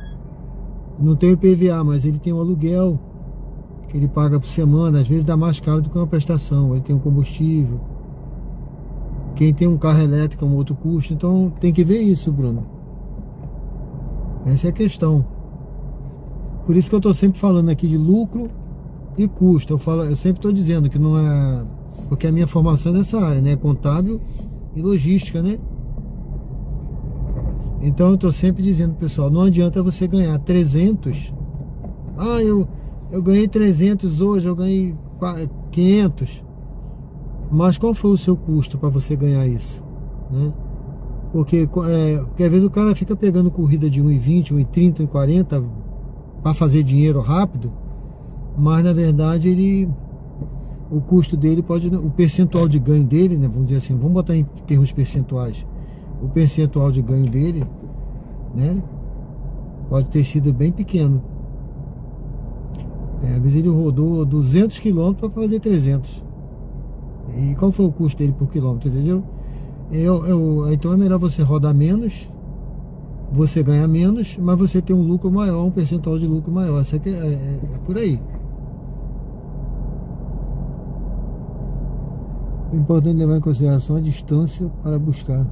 Não tem o IPVA, mas ele tem o aluguel que ele paga por semana, às vezes dá mais caro do que uma prestação. Ele tem um combustível. Quem tem um carro elétrico é um outro custo. Então tem que ver isso, Bruno. Essa é a questão. Por isso que eu estou sempre falando aqui de lucro e custo. Eu sempre estou dizendo que não é... Porque a minha formação é nessa área, né? Contábil e logística, né? Então eu estou sempre dizendo, pessoal, não adianta você ganhar 300. Ah, eu ganhei 300 hoje, eu ganhei 500. Mas qual foi o seu custo para você ganhar isso, né? Porque às vezes o cara fica pegando corrida de 1,20, 1,30, 1,40 para fazer dinheiro rápido, mas na verdade o custo dele o percentual de ganho dele, né, vamos dizer assim, vamos botar em termos percentuais, o percentual de ganho dele, né, pode ter sido bem pequeno. Às vezes ele rodou 200 km para fazer 300. E qual foi o custo dele por quilômetro, entendeu? Então é melhor você rodar menos, você ganhar menos, mas você ter um lucro maior, um percentual de lucro maior. Isso aqui é por aí. É importante levar em consideração a distância para buscar.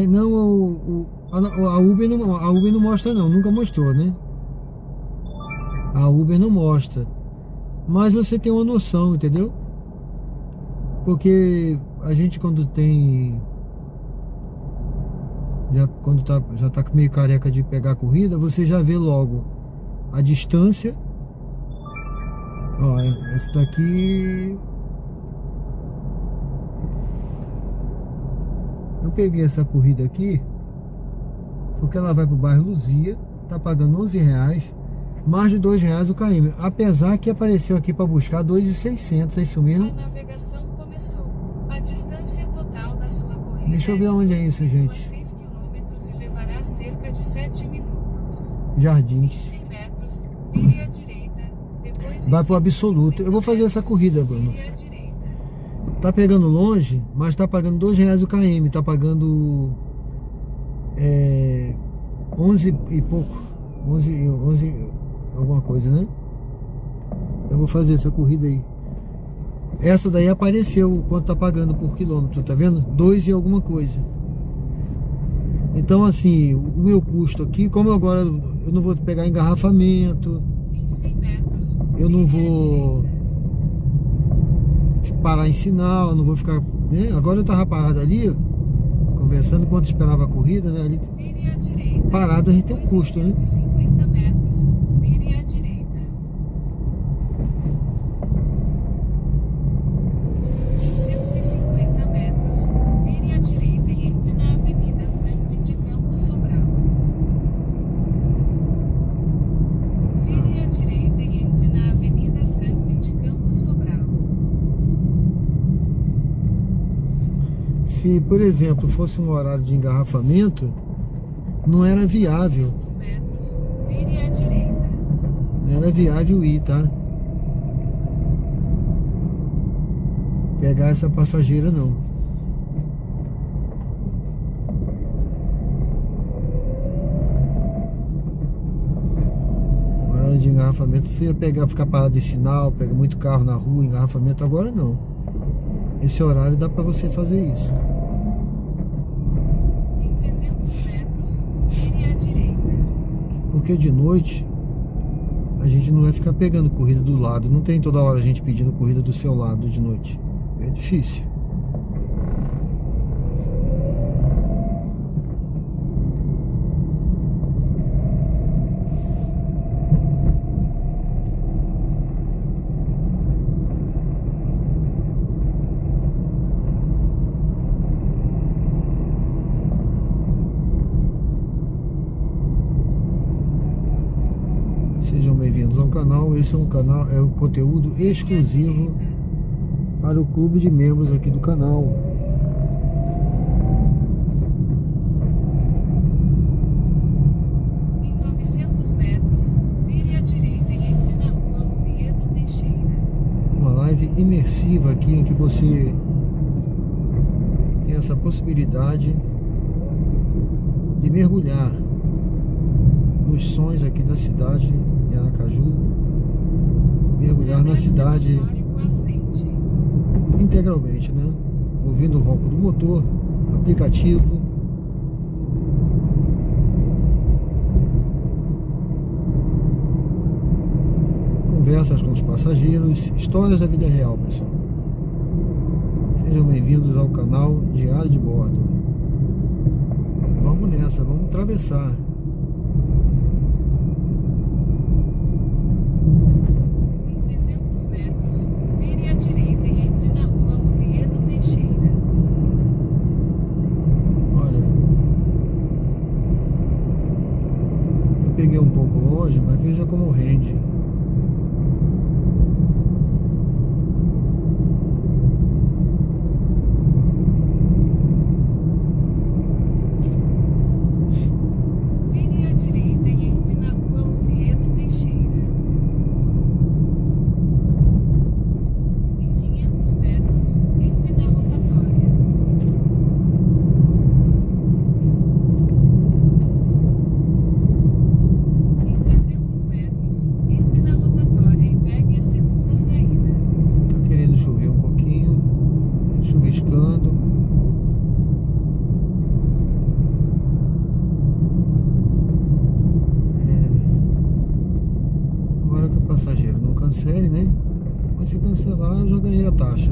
Não, a Uber não mostra não, nunca mostrou, né? A Uber não mostra. Mas você tem uma noção, entendeu? Porque a gente quando já tá meio careca de pegar a corrida, você já vê logo a distância. Ó, essa daqui eu peguei essa corrida aqui porque ela vai pro bairro Luzia, tá pagando R$11, mais de R$2 o km, apesar que apareceu aqui para buscar 2.600, é isso mesmo? A navegação começou. A distância total da sua corrida. Deixa eu ver onde é isso, gente. 6 km e levará cerca de 7 minutos. Jardins. 100 metros, vire à direita. Depois Vai pro absoluto. Eu vou fazer essa corrida, Bruno. vire à direita. Tá pegando longe, mas tá pagando R$2 o km, tá pagando 11 e pouco, 11 alguma coisa, né? Eu vou fazer essa corrida aí. Essa daí apareceu quanto tá pagando por quilômetro, tá vendo? 2 e alguma coisa. Então assim, o meu custo aqui, como agora eu não vou pegar engarrafamento, Em 100 metros, eu não vire à vou direita. parar em sinal, eu não vou ficar, né? Agora eu tava parado ali, conversando enquanto esperava a corrida, né? Ali Vire à direita. parado a gente tem um Depois custo, né? 150 metros, vire à direita. 150 metros, vire à direita e entre na Avenida Franklin de Campos Sobral. Vire à direita e entre na Avenida Franklin de Campos Sobral. Se, por exemplo, fosse um horário de engarrafamento, não era viável. 200 metros, vire à direita. Não era viável ir, tá? Pegar essa passageira, não. Horário de engarrafamento, você ia ficar parado em sinal, pega muito carro na rua, engarrafamento, agora não. Esse horário dá pra você fazer isso. Em 300 metros, vire à direita. Porque de noite a gente não vai ficar pegando corrida do lado. Não tem toda hora a gente pedindo corrida do seu lado de noite. É difícil. Sejam bem-vindos ao canal. Esse é um canal, é um conteúdo exclusivo para o clube de membros aqui do canal. Em 900 metros, vire à direita e entre na rua Oviedo Teixeira. Uma live imersiva aqui em que você tem essa possibilidade de mergulhar os sons aqui da cidade de Aracaju, mergulhar na cidade integralmente, né? Ouvindo o ronco do motor, aplicativo. Conversas com os passageiros, histórias da vida real, pessoal. Sejam bem-vindos ao canal Diário de Bordo. Vamos nessa, vamos atravessar. Em 300 metros, vire à direita e entre na rua Oviedo Teixeira. Olha, eu peguei um pouco longe, mas veja como rende. Vire à direita e entre na rua Oviedo Teixeira. Em 500 metros, entre na rotatória. Em 300 metros, entre na rotatória e pegue a segunda saída. Tá querendo chover um pouquinho, chuviscando. Agora que o passageiro não cancele, né? Mas se cancelar, eu já ganhei a taxa.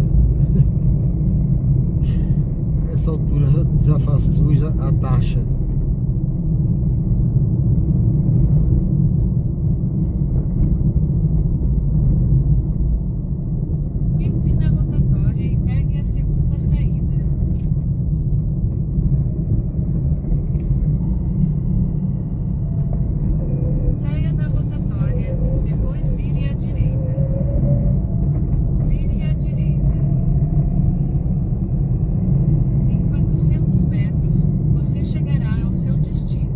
Nessa altura já faço jus a taxa. Entre na rotatória e pegue a segunda saída. Saia da rotatória, depois vire à direita. Vire à direita. Em 400 metros, você chegará ao seu destino.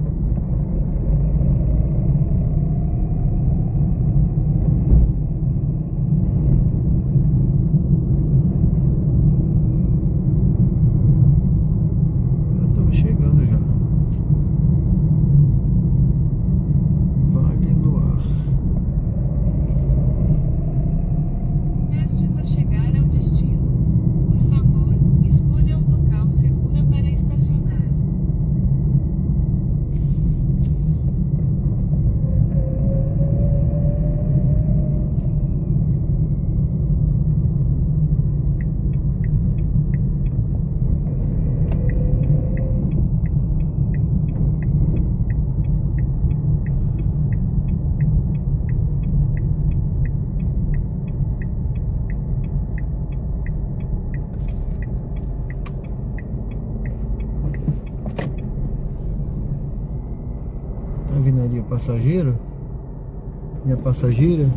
Já estamos chegando já. Vale Luar. Prestes a chegar ao destino. Por favor, escolha um local seguro para estacionar. Tá vindo ali o passageiro e a passageira.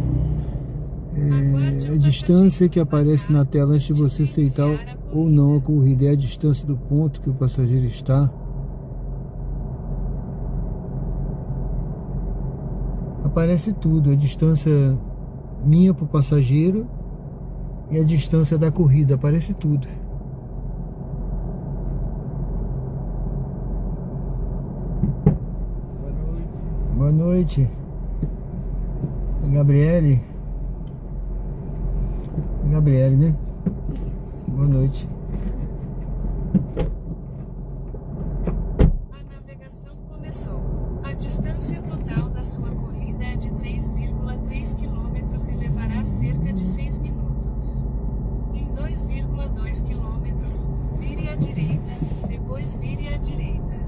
É a distância que aparece na tela antes de você aceitar ou não a corrida. É a distância do ponto que o passageiro está. Aparece tudo, a distância minha para o passageiro e a distância da corrida, aparece tudo. Boa noite. Gabriele. Gabriele, né? Boa noite. A navegação começou. A distância total da sua corrida é de 3,3 km e levará cerca de 6 minutos. Em 2,2 km, vire à direita, depois vire à direita.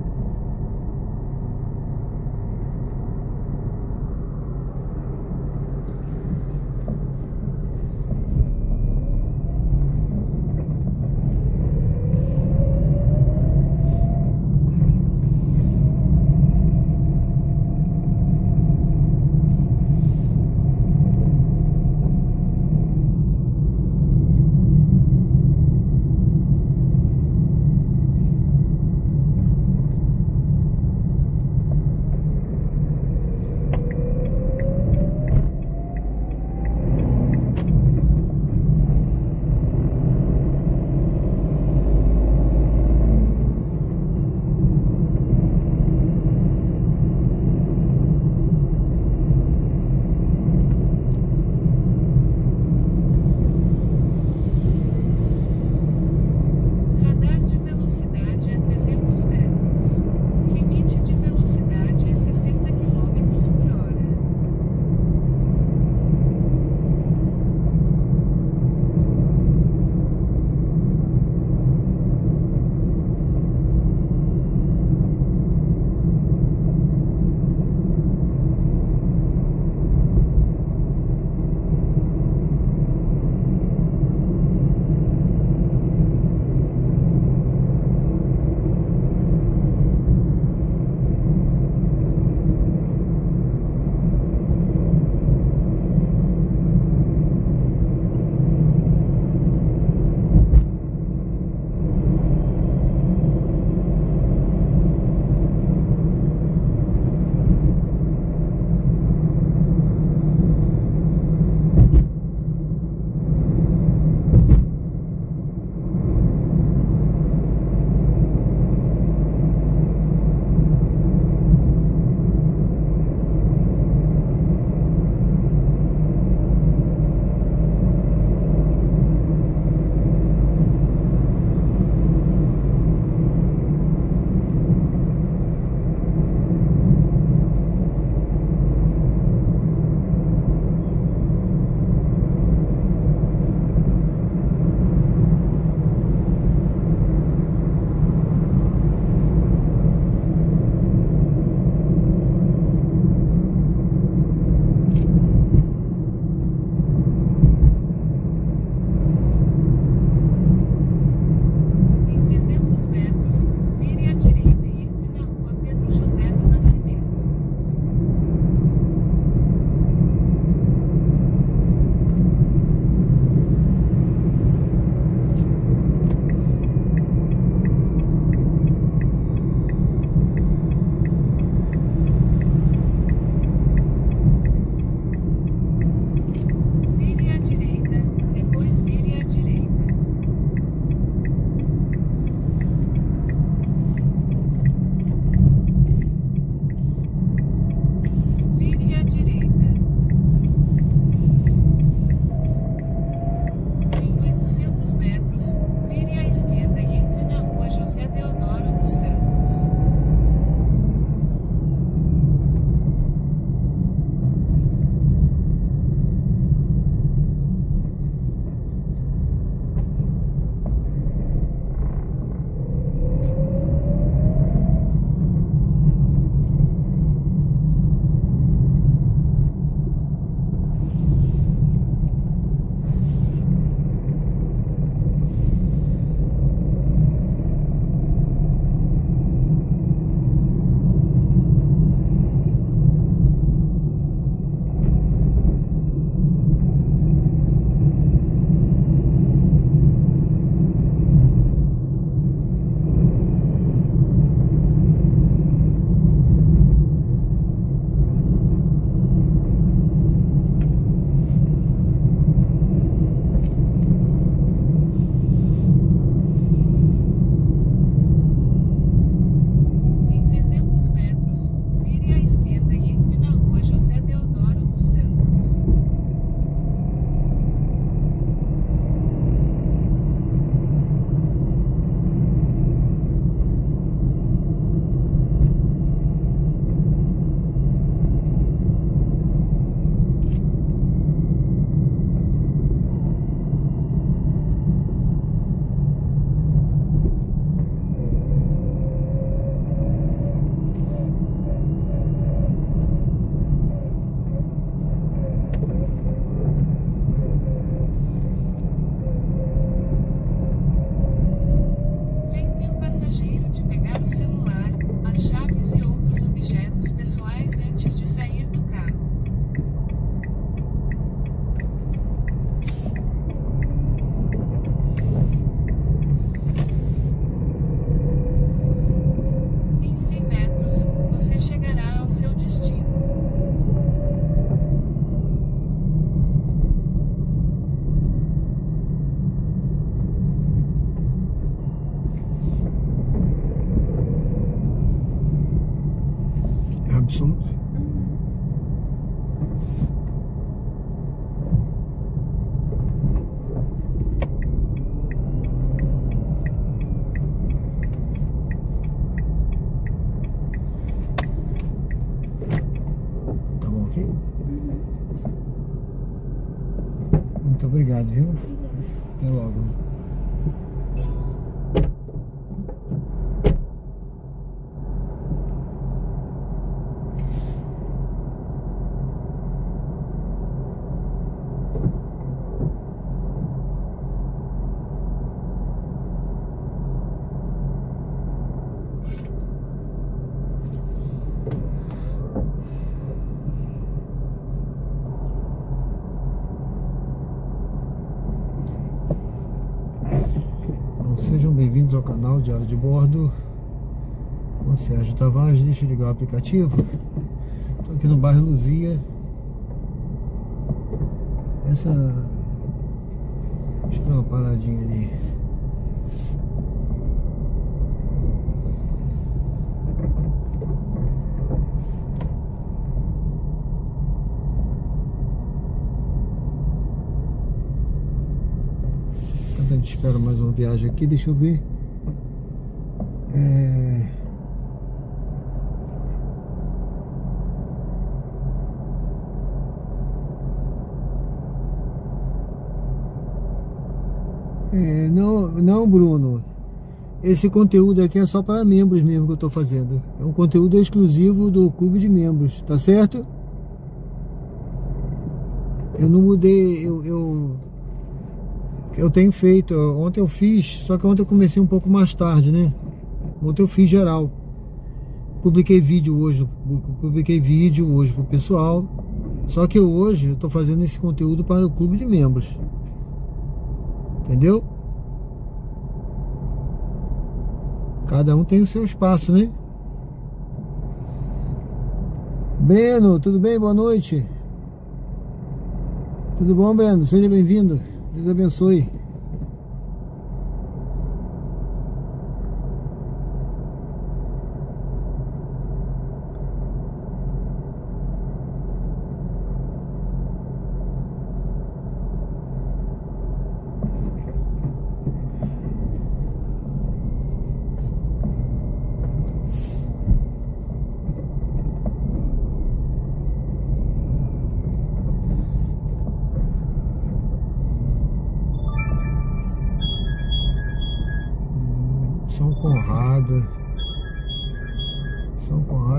Ok? Muito obrigado, viu? Até logo. Sejam bem-vindos ao canal Diário de Bordo com Sérgio Tavares. Deixa eu ligar o aplicativo. Estou aqui no bairro Luzia. Deixa eu dar uma paradinha ali. A gente espera mais uma viagem aqui, deixa eu ver. Não, Bruno. Esse conteúdo aqui é só para membros mesmo que eu estou fazendo. É um conteúdo exclusivo do clube de membros, tá certo? Eu não mudei, eu tenho feito, ontem eu fiz, só que ontem eu comecei um pouco mais tarde, né? Ontem eu fiz geral. Publiquei vídeo hoje pro pessoal. Só que hoje eu tô fazendo esse conteúdo para o clube de membros. Entendeu? Cada um tem o seu espaço, né? Breno, tudo bem? Boa noite. Tudo bom, Breno? Seja bem-vindo. Deus abençoe.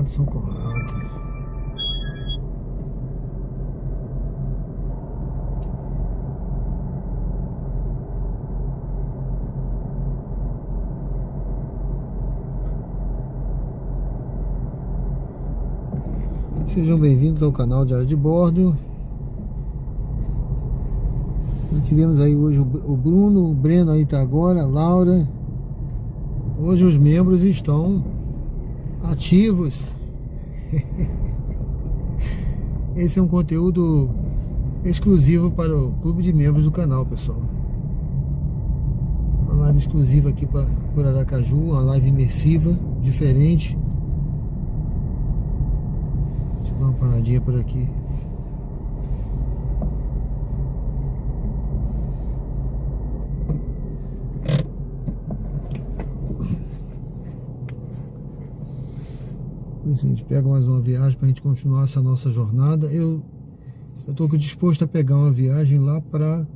São Conrado. Sejam bem-vindos ao canal Diário de Bordo. Nós tivemos aí hoje o Bruno, o Breno aí tá agora, a Laura. Hoje os membros estão ativos. Esse é um conteúdo exclusivo para o clube de membros do canal, pessoal. Uma live exclusiva aqui por Aracaju, uma live imersiva, diferente. Deixa eu dar uma paradinha por aqui. A gente pega mais uma viagem para a gente continuar essa nossa jornada. Eu estou disposto a pegar uma viagem lá para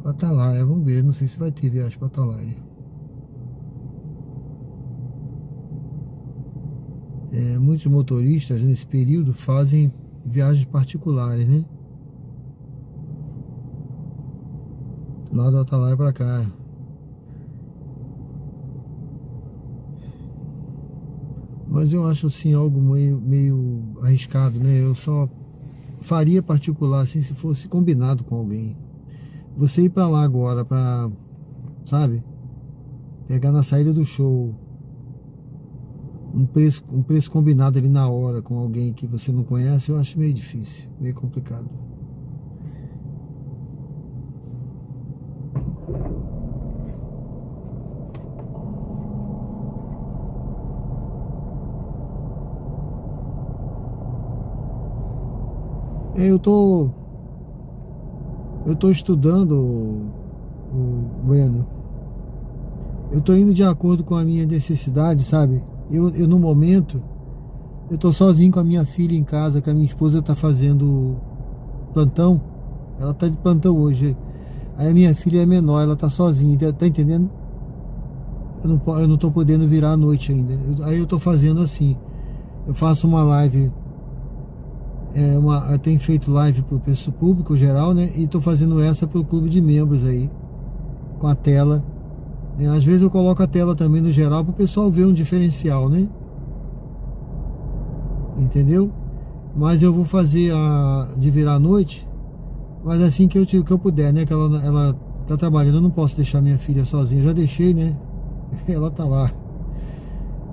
Atalaia. Vamos ver, não sei se vai ter viagem para Atalaia. Muitos motoristas nesse período fazem viagens particulares, né? Lá do Atalaia para cá. Mas eu acho assim algo meio arriscado, né? Eu só faria particular assim se fosse combinado com alguém. Você ir pra lá agora pra, sabe? Pegar na saída do show um preço combinado ali na hora com alguém que você não conhece, eu acho meio difícil, meio complicado. Eu tô estudando, o Breno. Eu tô indo de acordo com a minha necessidade, sabe? Eu no momento, Eu tô sozinho com a minha filha em casa, que a minha esposa tá fazendo plantão. Ela tá de plantão hoje. Aí a minha filha é menor, ela tá sozinha, tá entendendo? Eu não tô podendo virar à noite ainda. Aí eu tô fazendo assim. Eu faço uma live. Eu tenho feito live pro pessoal público geral, né? E tô fazendo essa pro clube de membros aí. Com a tela. Né? Às vezes eu coloco a tela também no geral pro pessoal ver um diferencial, né? Entendeu? Mas eu vou fazer de virar à noite. Mas assim que eu puder, né? Que ela tá trabalhando, eu não posso deixar minha filha sozinha. Eu já deixei, né? Ela tá lá.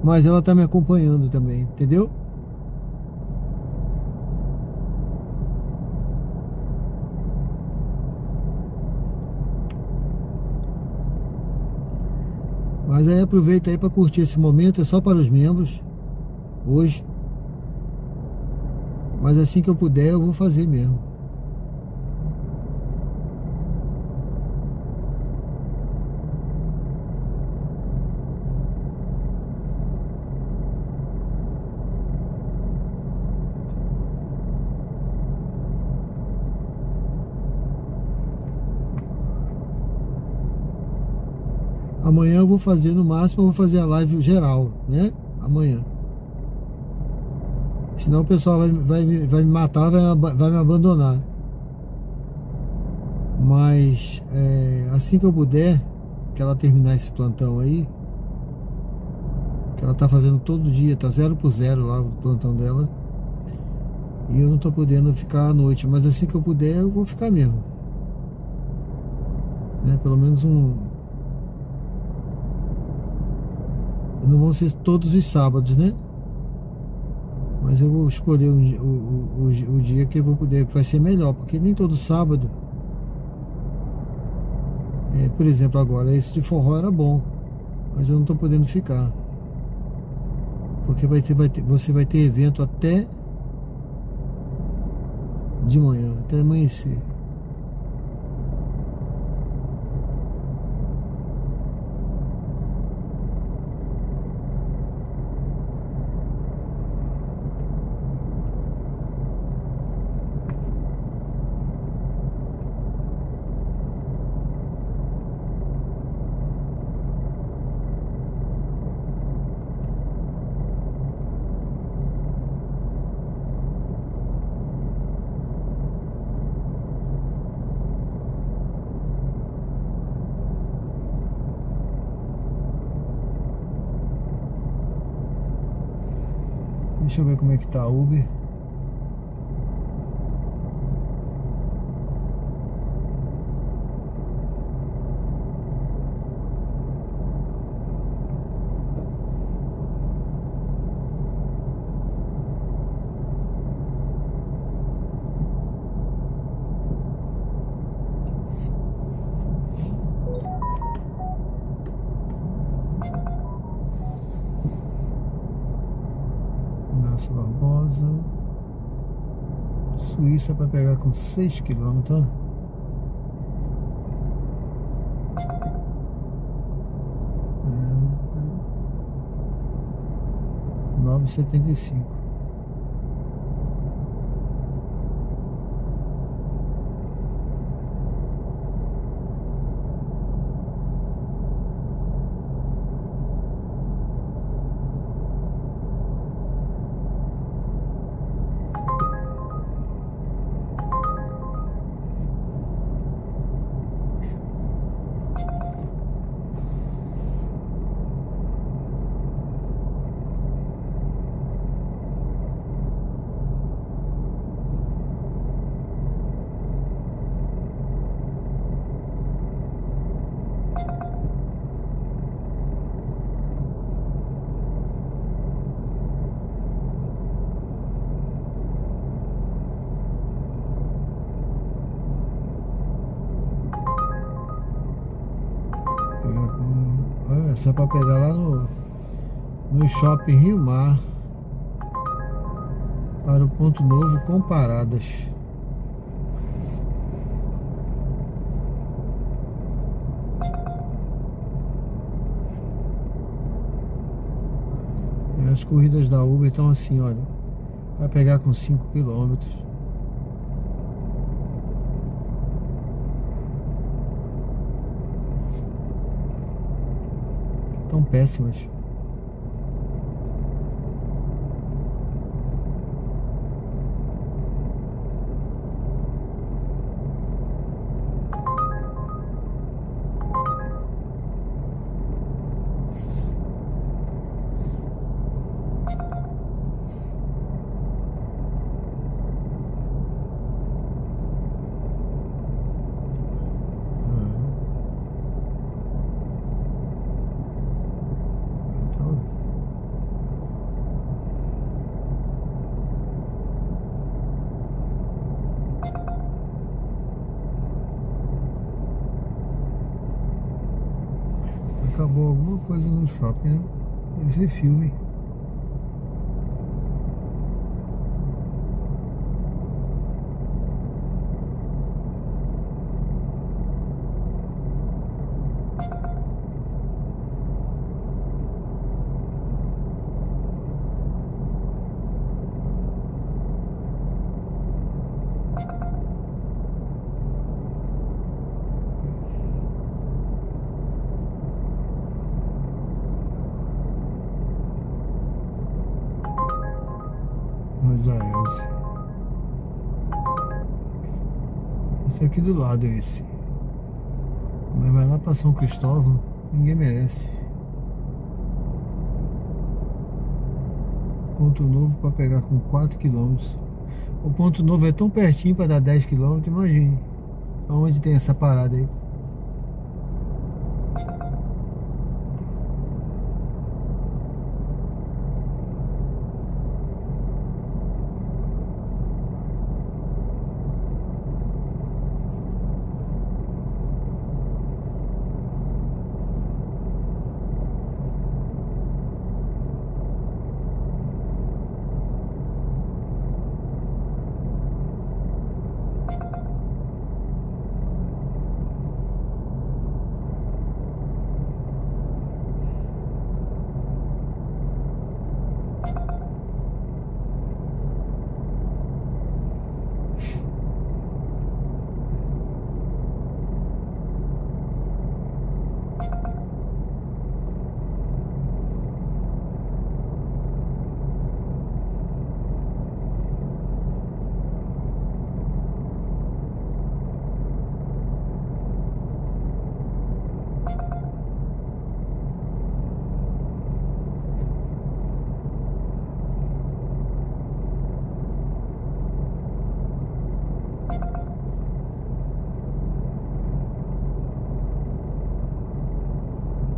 Mas ela tá me acompanhando também, entendeu? Mas aí aproveita aí para curtir esse momento, é só para os membros hoje. Mas assim que eu puder, eu vou fazer mesmo. Amanhã eu vou fazer, no máximo, eu vou fazer a live geral, né? Amanhã. Senão o pessoal vai me matar, vai me abandonar. Mas assim que eu puder, que ela terminar esse plantão aí, que ela tá fazendo todo dia, tá 0 por 0 lá o plantão dela. E eu não tô podendo ficar à noite, mas assim que eu puder, eu vou ficar mesmo. Né? Pelo menos não vão ser todos os sábados, né? Mas eu vou escolher o dia que eu vou poder, que vai ser melhor, porque nem todo sábado. Por exemplo, agora, esse de forró era bom, mas eu não tô podendo ficar. Porque você vai ter evento até de manhã, até amanhecer. Deixa eu ver como é que tá a Uber. Barbosa, Suíça, para pegar com 6 km. 9,75. Olha, só para pegar lá no Shopping Rio Mar para o Ponto Novo com paradas. As corridas da Uber estão assim, olha, vai pegar com 5 quilômetros. Tão péssimas. Acabou alguma coisa no shopping, né? Deve ser filme. Moisés. Esse aqui do lado é esse. Mas vai lá pra São Cristóvão, ninguém merece. Ponto Novo para pegar com 4 km. O Ponto Novo é tão pertinho para dar 10 km, imagine. Onde tem essa parada aí?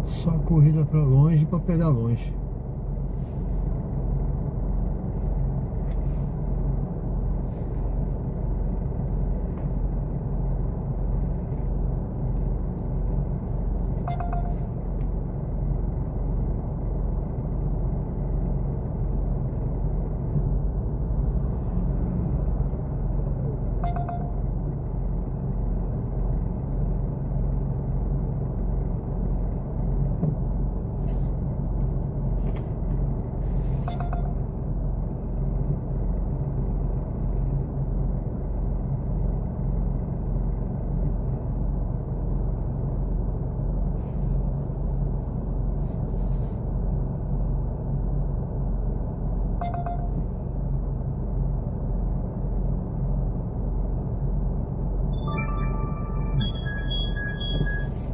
Só corrida para longe para pegar longe.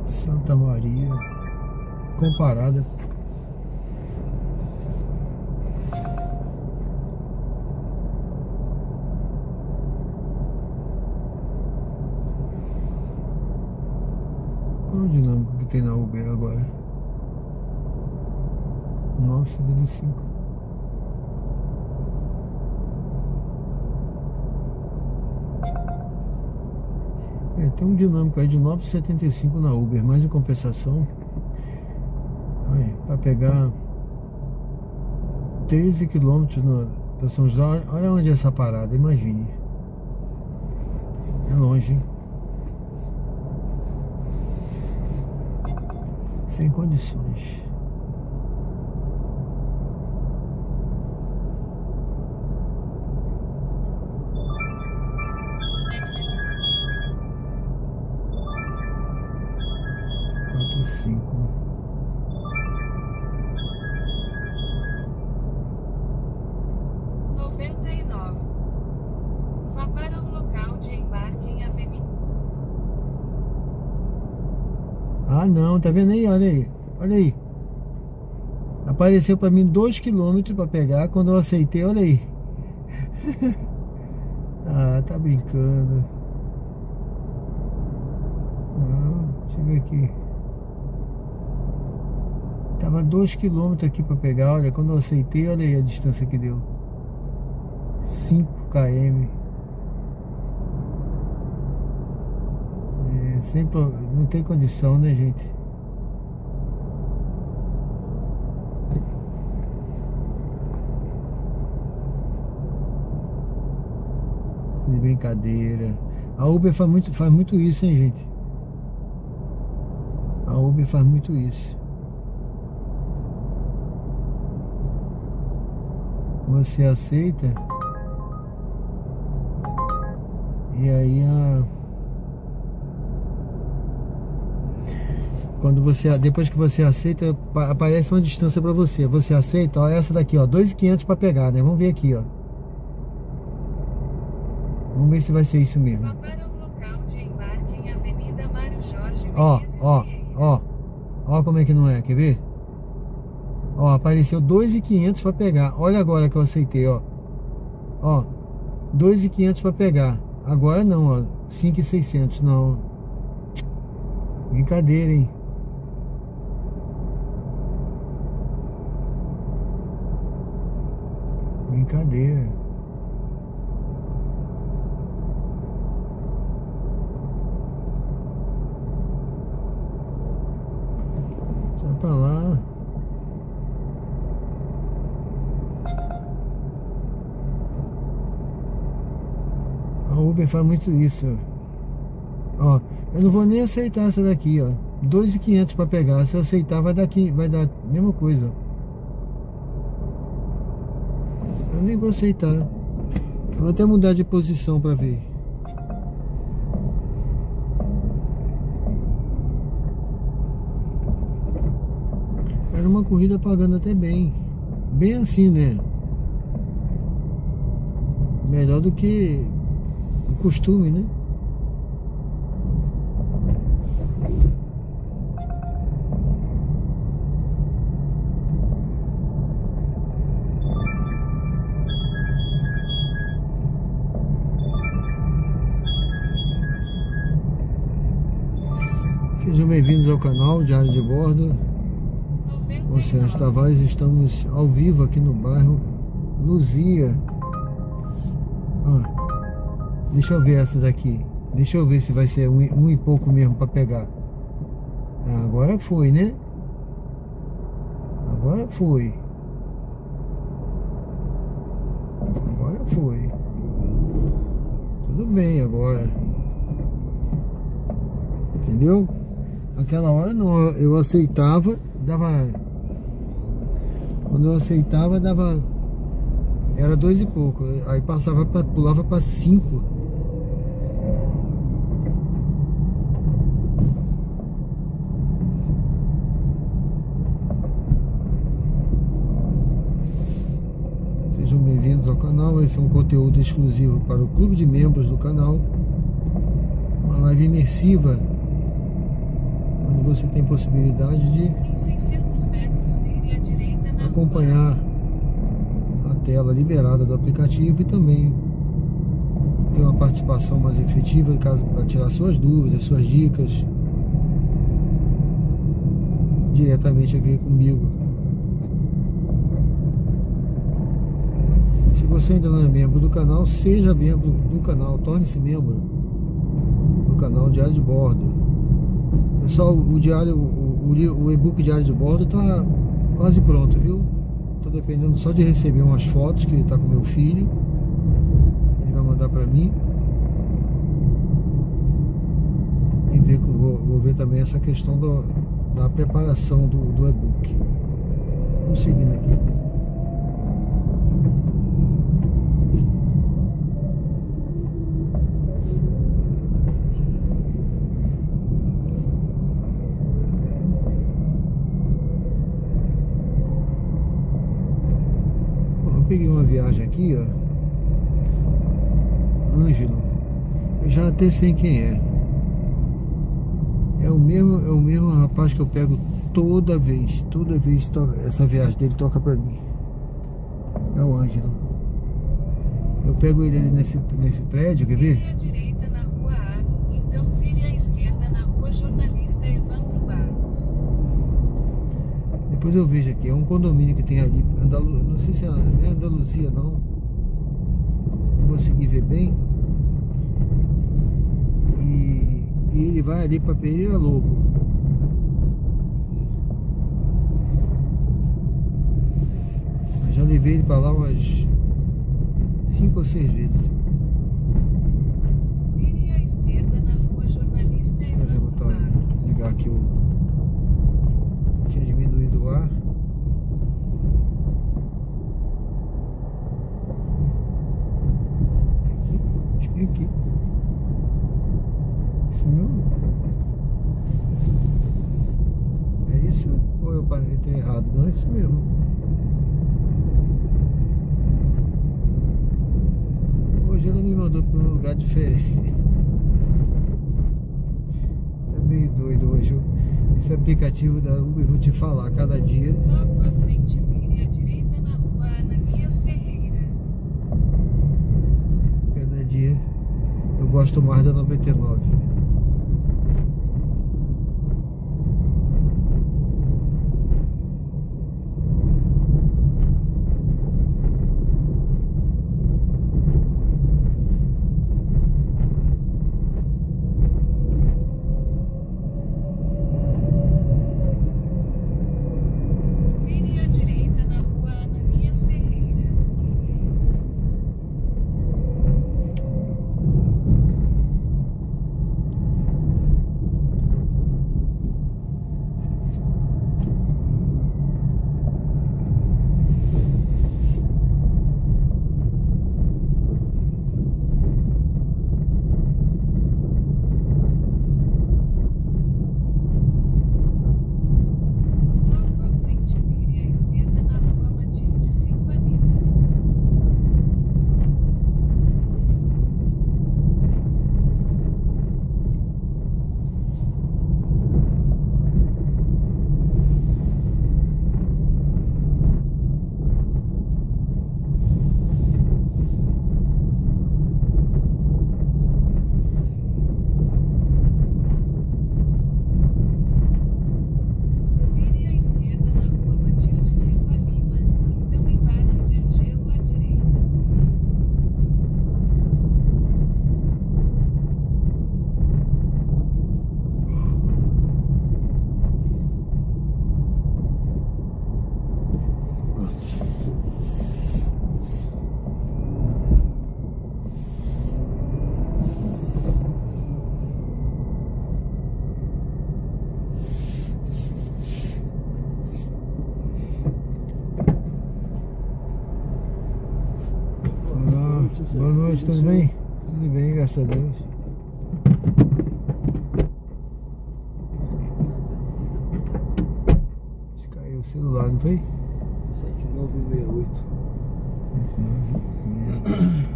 Santa Maria comparada. Qual o dinâmico que tem na Uber agora? 9,75. Tem um dinâmico aí de 9,75 na Uber, mas em compensação, para pegar 13 km para São José, olha onde é essa parada, imagine. É longe, hein? Sem condições. 99. Vá para o local de embarque em Avenida. Ah, não, tá vendo aí? Olha aí. Olha aí. Apareceu pra mim 2 km pra pegar. Quando eu aceitei, olha aí. Ah, tá brincando. Não, deixa eu ver aqui. Tava 2 km aqui pra pegar. Olha, quando eu aceitei, olha aí a distância que deu. 5 km. Sempre não tem condição, né, gente? De brincadeira. A Uber faz muito isso, hein, gente? A Uber faz muito isso. Você aceita e aí depois que você aceita, aparece uma distância para você. Você aceita, ó, essa daqui, ó, 2.500 para pegar, né? Vamos ver aqui, ó. Vamos ver se vai ser isso mesmo. Vá para o local de embarque em Avenida Mário Jorge Ó, Menezes ó, Vieira. ó como é que não é, quer ver? Ó, apareceu 2.500 para pegar. Olha agora que eu aceitei, ó. Ó, 2.500 para pegar. Agora não, ó, 5.600, não. Brincadeira, hein? Brincadeira. Sai pra lá. A Uber faz muito isso. Ó, eu não vou nem aceitar essa daqui, ó. 2.500 para pegar. Se eu aceitar, vai dar a mesma coisa. Eu nem vou aceitar. Vou até mudar de posição para ver. Era uma corrida pagando até bem. Bem assim, né? Melhor do que o costume, né? Sejam bem-vindos ao canal Diário de Bordo. Com Sérgio Tavares, estamos ao vivo aqui no bairro Luzia. Deixa eu ver essa daqui. Deixa eu ver se vai ser um e pouco mesmo para pegar. Agora foi, né? Agora foi. Agora foi. Tudo bem agora. Entendeu? Aquela hora não, eu aceitava, dava. Quando eu aceitava, dava. Era 2 e pouco. Aí pulava para 5. Sejam bem-vindos ao canal. Esse é um conteúdo exclusivo para o clube de membros do canal. Uma live imersiva, onde você tem possibilidade de Em 600 metros, vire à direita na acompanhar a tela liberada do aplicativo e também ter uma participação mais efetiva para tirar suas dúvidas, suas dicas diretamente aqui comigo. Se você ainda não é membro do canal, seja membro do canal, torne-se membro do canal Diário de Bordo. Pessoal, o e-book Diário de Bordo tá quase pronto, viu? Tô dependendo só de receber umas fotos que tá com meu filho. Ele vai mandar pra mim. E vou ver também essa questão da preparação do e-book. Vamos seguindo aqui. Peguei uma viagem aqui, ó. Ângelo. Eu já até sei quem é. É o mesmo rapaz que eu pego toda vez essa viagem dele toca pra mim. É o Ângelo. Eu pego ele ali nesse prédio, quer ver? Vire à direita na rua A, então vire à esquerda na rua Jornalista Evandro Barros. Depois eu vejo aqui, é um condomínio que tem ali, não sei se é Andaluzia não. Não consegui ver bem. E ele vai ali para Pereira Lobo. Eu já levei ele para lá umas 5 ou 6 vezes. Vire à esquerda na rua Jornalista Deixa eu Evandro botar, Barros. ligar aqui o... Tinha diminuído o ar. Aqui, acho que é aqui. Isso mesmo? É isso? Ou eu entrei errado? Não, é isso mesmo. Hoje ela me mandou para um lugar diferente. Tá meio doido hoje. Esse aplicativo da Uber, vou te falar, cada dia. Logo à frente, vire à direita na rua Ananias Ferreira. Cada dia eu gosto mais da 99. Vire à direita na rua Ananias Ferreira. Logo à frente, vire à esquerda na rua Matilde Silva Lima. Vire à esquerda na rua Matilde Silva Lima, então embarque de Angelo à direita. Olá, boa noite, tudo bem? Tudo bem, graças a Deus. Caiu o celular, não foi? 7968. 7968.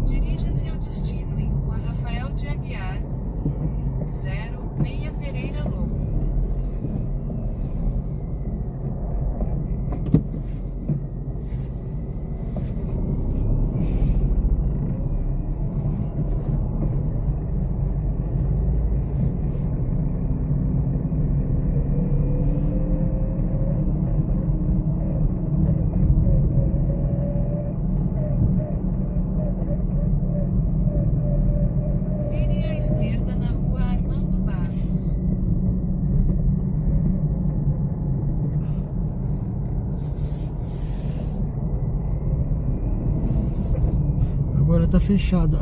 Dirija-se ao destino em rua Rafael de Aguiar, 06 Pereira Lobo. Vire à esquerda na rua Armando Barros. Agora tá fechado,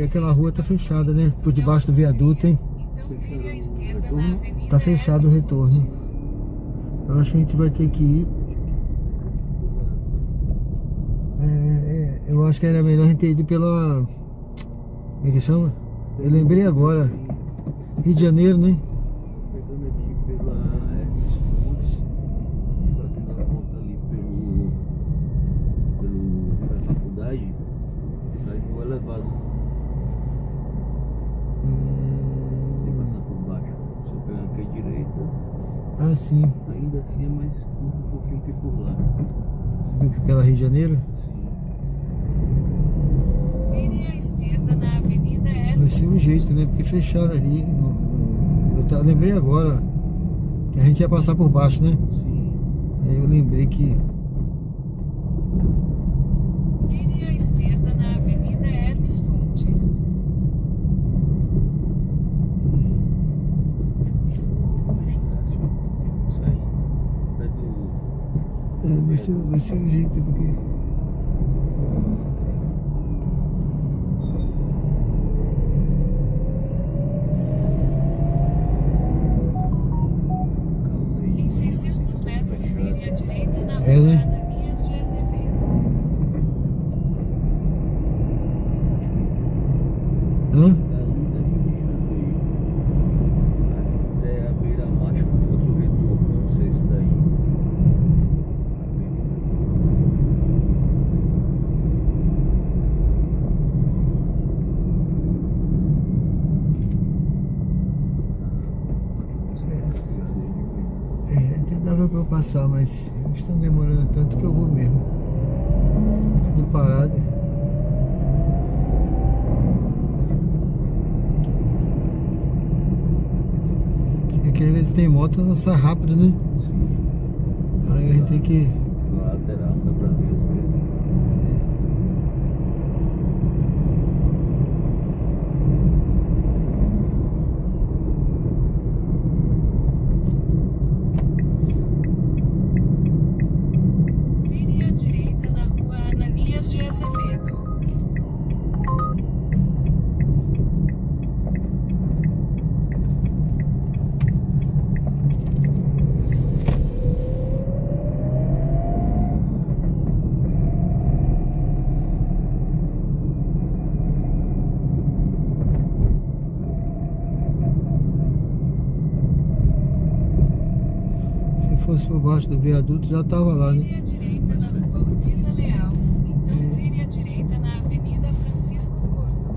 aquela rua tá fechada, né? Por debaixo do viaduto, hein? Então vire à esquerda na Avenida Tá fechado o Hermes retorno. Fontes. Eu acho que a gente vai ter que ir. Eu acho que era melhor a gente ter ido pela... Como é que chama? Eu lembrei agora. Rio de Janeiro, né? Pegando aqui pela Hermes Fontes, fazendo a volta ali pelo O elevado. Sem passar por baixo. Se eu pegar aqui à direita, Ah, sim. ainda assim é mais curto um pouquinho que por lá. Do que pela Rio de Janeiro. Sim. Vire à esquerda na Avenida Vai Hermes ser um jeito, né? Porque fecharam ali. Lembrei agora que a gente ia passar por baixo, né? Sim. Aí eu lembrei que Vire à esquerda na Avenida Hermes Fontes. Mais fácil. Sair. Pé do. vai ser um jeito, porque Em 600 metros, vire à direita na Rua É, né? Ananias de Azevedo. hã? Dali da Rio de Janeiro até a beira-mar do outro retorno, não sei se daí. Avenida Até dava pra eu passar, mas eles estão demorando tanto que eu vou mesmo. Tudo parado. É que às vezes tem moto, ela sai rápido, né? Sim. Aí a gente tem que. Na lateral não dá pra ver às vezes. Vire à direita na Rua Ananias de Azevedo. Se fosse por baixo do viaduto já tava lá, Vire né? à direita na Rua Urquiza Leal. Então vire à direita na Avenida Francisco Porto.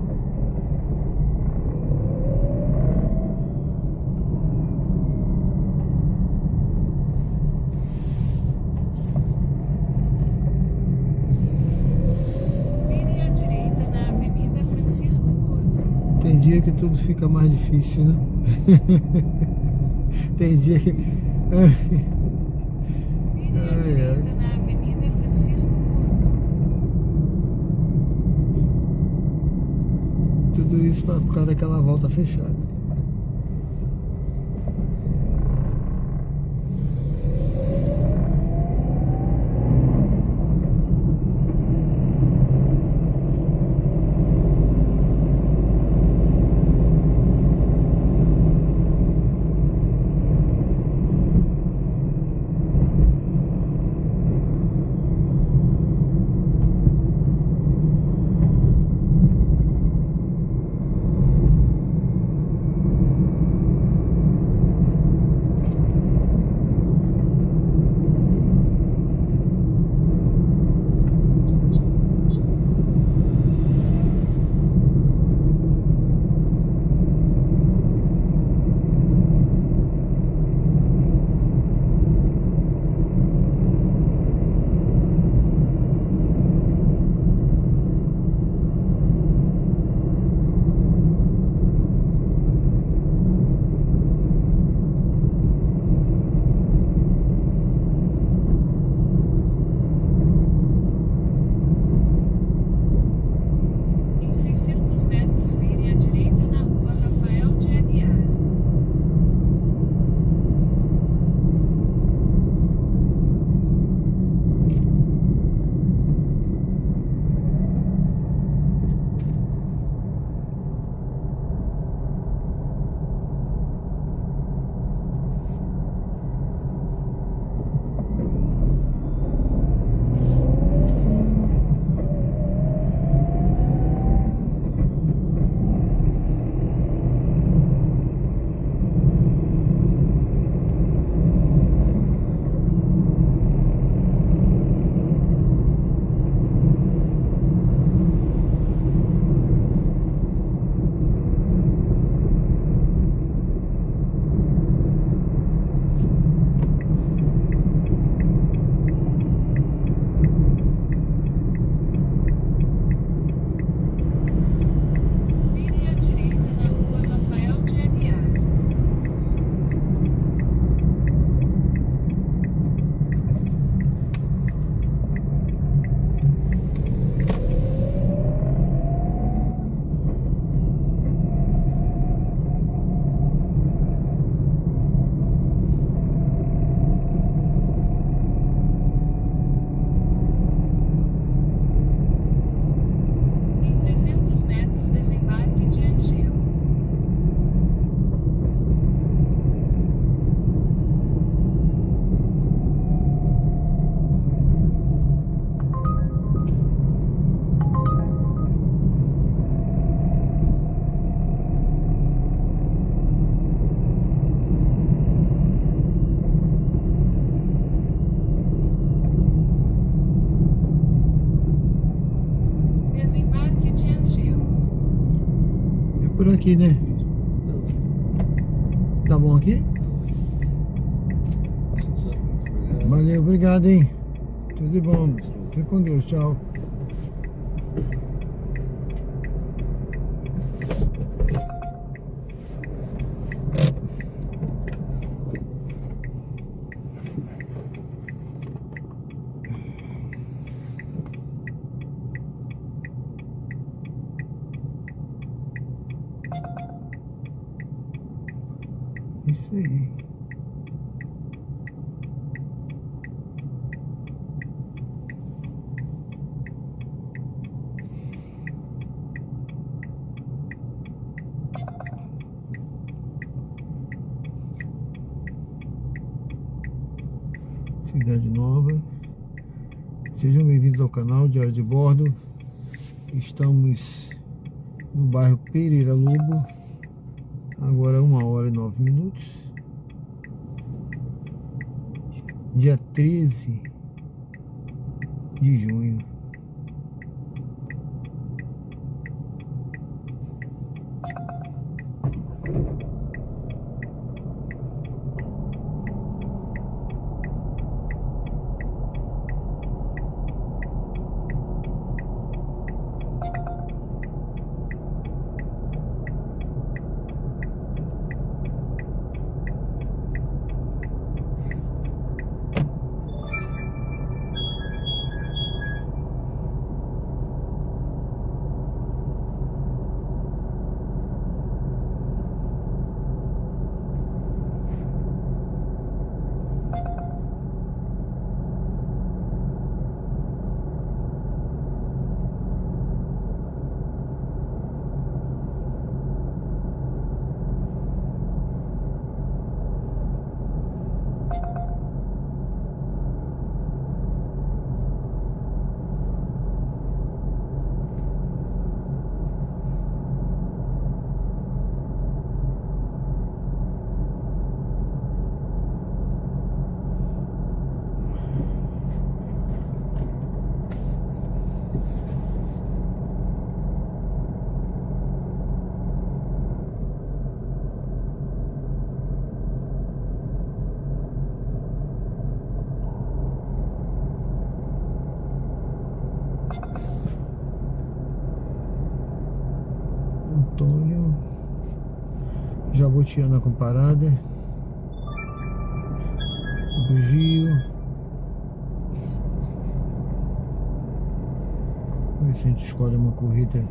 Vire à direita na Avenida Francisco Porto. Tem dia que tudo fica mais difícil, né? Tem dia que. Vire à Ai, direita ai. na Avenida Francisco Porto. Tudo isso por causa daquela volta fechada. por aqui, né? Tá bom aqui? Valeu, obrigado, hein? Tudo de bom. Fique com Deus, tchau. Isso aí. Cidade Nova. Sejam bem-vindos ao canal Diário de Bordo. Estamos no bairro Pereira Lobo. Agora 1h09. Dia 13 de junho. Antônio, Jabotiana com parada, Bugio. Vamos ver se a gente escolhe uma corrida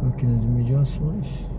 aqui nas imediações.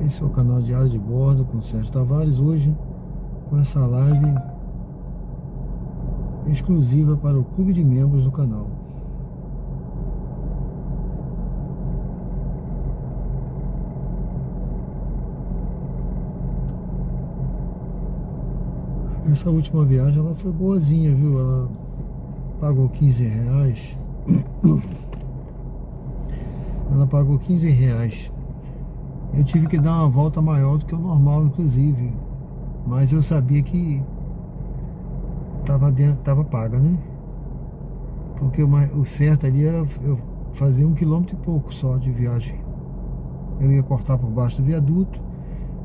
Esse é o canal Diário de Bordo com Sérgio Tavares. Hoje com essa live exclusiva para o clube de membros do canal. Essa última viagem ela foi boazinha, viu? Ela pagou R$15. Ela pagou R$15. Eu tive que dar uma volta maior do que o normal, inclusive. Mas eu sabia que tava paga, né? Porque o certo ali era eu fazer 1,5 km só de viagem. Eu ia cortar por baixo do viaduto,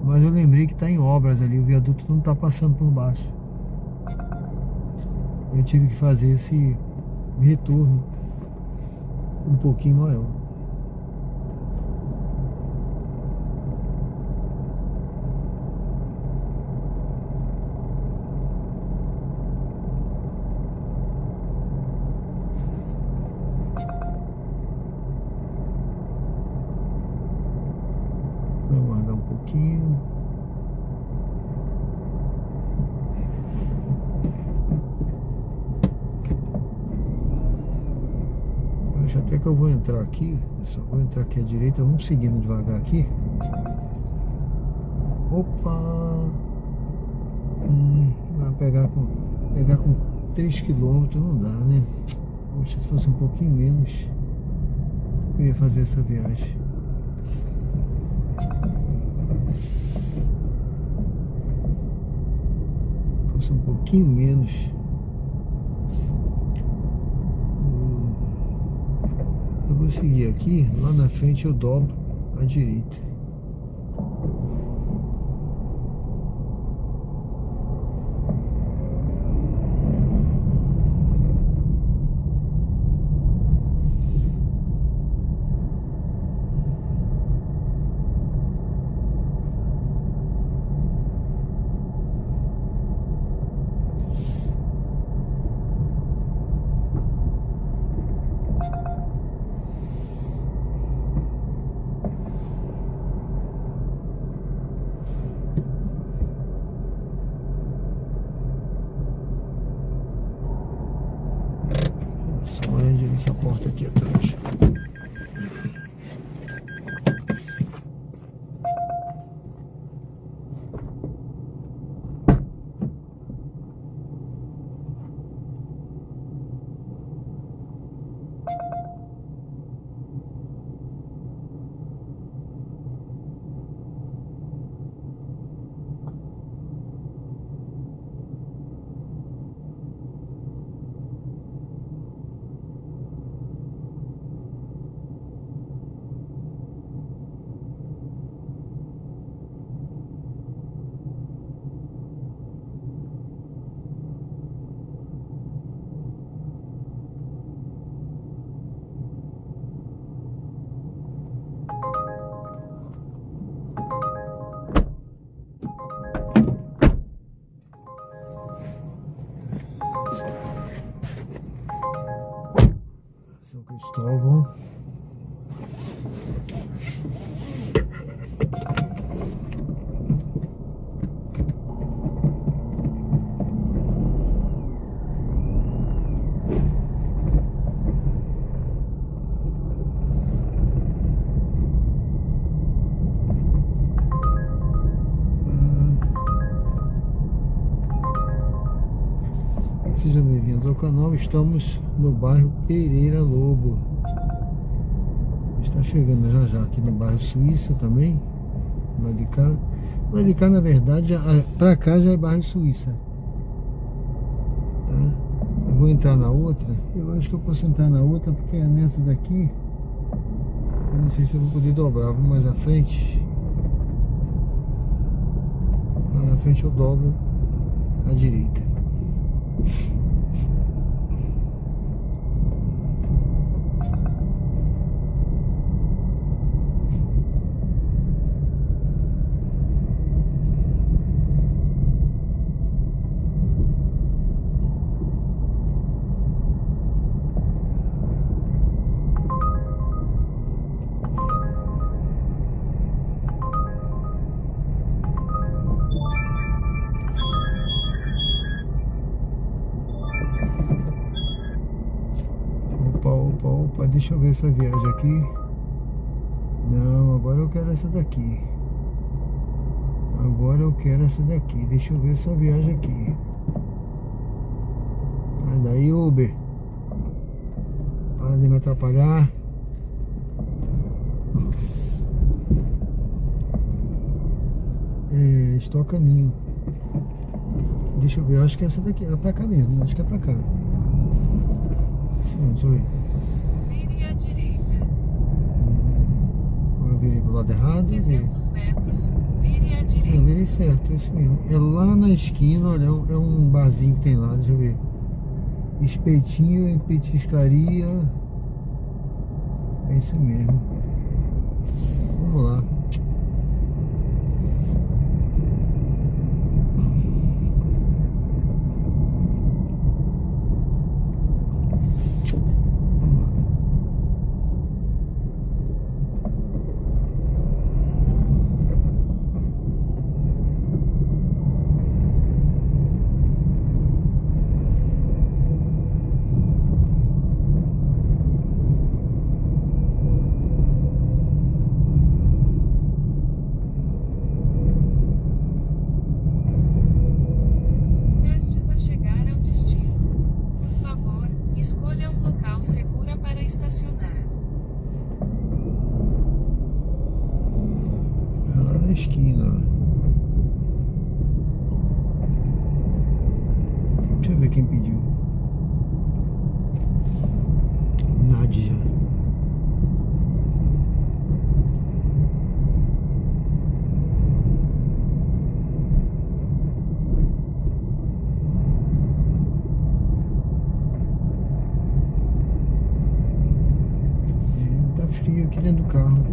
mas eu lembrei que está em obras ali, o viaduto não está passando por baixo. Eu tive que fazer esse retorno um pouquinho maior. acho até que eu vou entrar aqui. Só vou entrar aqui à direita. Vamos seguindo devagar aqui. Opa! Vai pegar com 3 km não dá, né? Poxa, se fosse um pouquinho menos, eu ia fazer essa viagem. Se fosse um pouquinho menos. Eu vou seguir aqui, lá na frente eu dobro à direita. Só olhando essa porta aqui atrás. São Cristóvão. Sejam bem-vindos ao canal. Estamos no bairro Pereira Lobo. Está chegando já aqui no bairro Suíça também. Lá de cá. Lá de cá, na verdade, para cá já é bairro Suíça. Tá? Eu vou entrar na outra. Eu acho que eu posso entrar na outra porque é nessa daqui. Eu não sei se eu vou poder dobrar. Vou mais à frente. Lá na frente eu dobro à direita. Opa, deixa eu ver essa viagem aqui. Não, agora eu quero essa daqui. Agora eu quero essa daqui. Deixa eu ver essa viagem aqui. Sai daí, Uber. Para de me atrapalhar. Estou a caminho. Deixa eu ver, eu acho que essa daqui é pra cá mesmo. Acho que é pra cá. Sim, deixa eu ver. Vire à direita. Eu virei pro lado errado. 300 metros, vire à Eu direita. virei certo, é isso mesmo. É lá na esquina, olha, é um barzinho que tem lá, deixa eu ver. Espetinho e petiscaria. É isso mesmo. Vamos lá. Escolha um local seguro para estacionar. É lá na esquina, ó. Deixa eu ver quem pediu. Nádia. Tá frio aqui dentro do carro.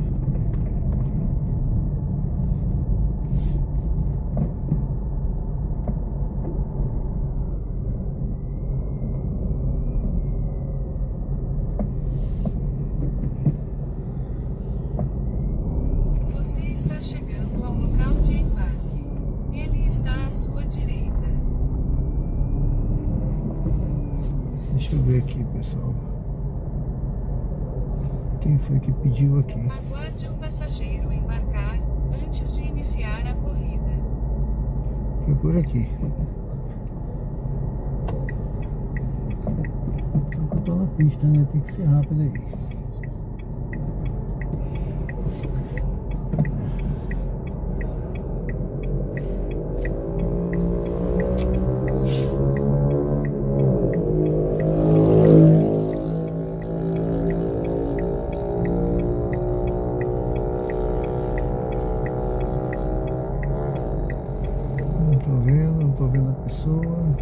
Você está chegando ao local de embarque. Ele está à sua direita. Deixa eu ver aqui, pessoal. Quem foi que pediu aqui? Aguarde o passageiro embarcar antes de iniciar a corrida. Foi por aqui. Só que eu tô na pista, né? Tem que ser rápido aí. Não tô vendo a pessoa.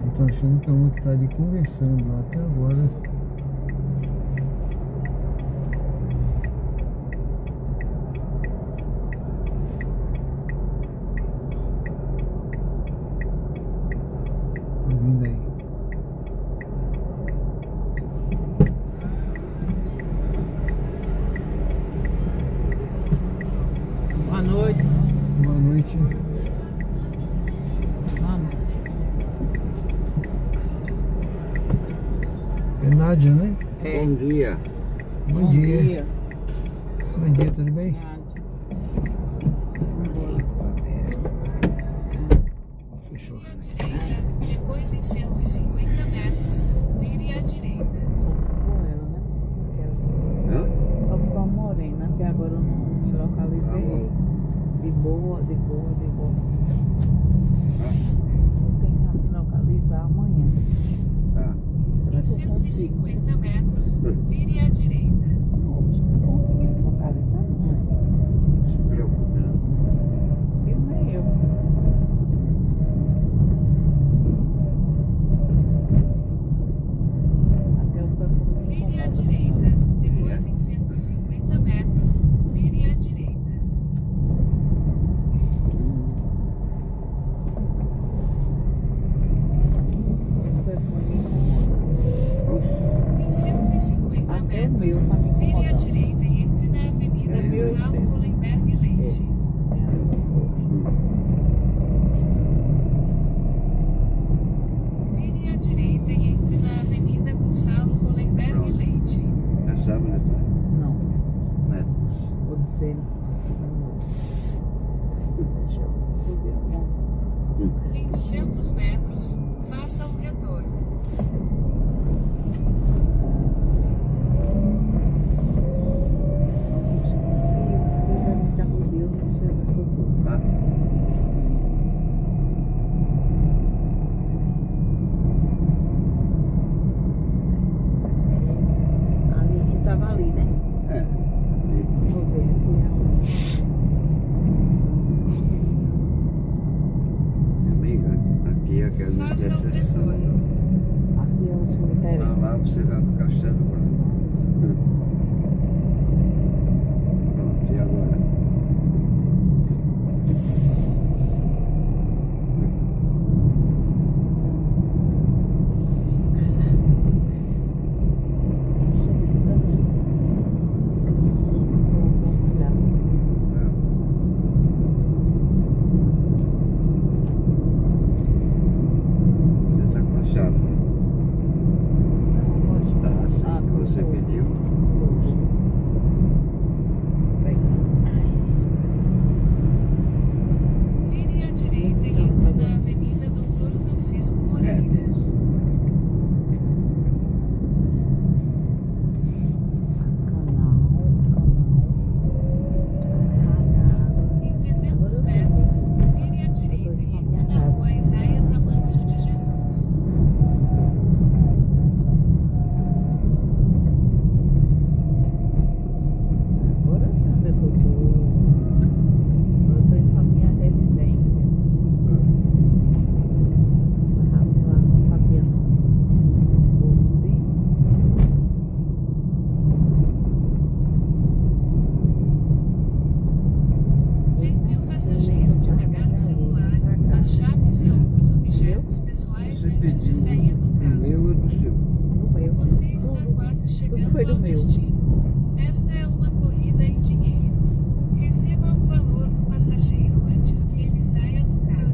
Eu tô achando que é uma que tá ali conversando lá até agora. Tô vindo aí. Boa noite. Boa noite. Vamos. É Nádia, né? É. Bom dia. Bom dia. Bom dia, tudo bem? Fechou. Vire à direita, depois em 150 metros, vire à direita. Só ficou ela, né? Hã? Só ficou a morena, que agora eu não me Tá localizei. bom. De boa. Vou tentar me localizar amanhã. Tá. Em Será que eu consigo? 150 metros, vire à direita. Não, não consegui me localizar, não. Não se preocupe, não. Eu nem eu. Até o telefone me Vire à incomoda. direita, depois em 150 metros, vire à direita. O telefone me incomoda. Em 150 Até o metros, meu tá me vire à incomodando. direita e entre na Avenida É, Gonçalo 1800. Hollenberg Leite. Vire à direita e entre na Avenida Gonçalo Hollenberg Pronto. Leite. Já sabe onde tá? Não, Metros. vou dizer. Deixa eu subir a mão. Em 200 metros, faça o retorno. Se o cruzamento da Rua Deus, não sei onde eu tô. Tá? Ali, a gente tava ali, né? É. Vou ver aqui. Minha amiga, aqui é aquele Faça o retorno. Aqui é o cemitério. Ah, lá você vai pro Castelo Branco. Pronto, e agora? Tá. Você tá com a chave, né? Tá assim que você pediu. antes de sair do O carro. meu é do seu. O meu. Você está quase chegando foi do ao meu. destino. Esta é uma corrida em dinheiro. Receba o valor do passageiro antes que ele saia do carro.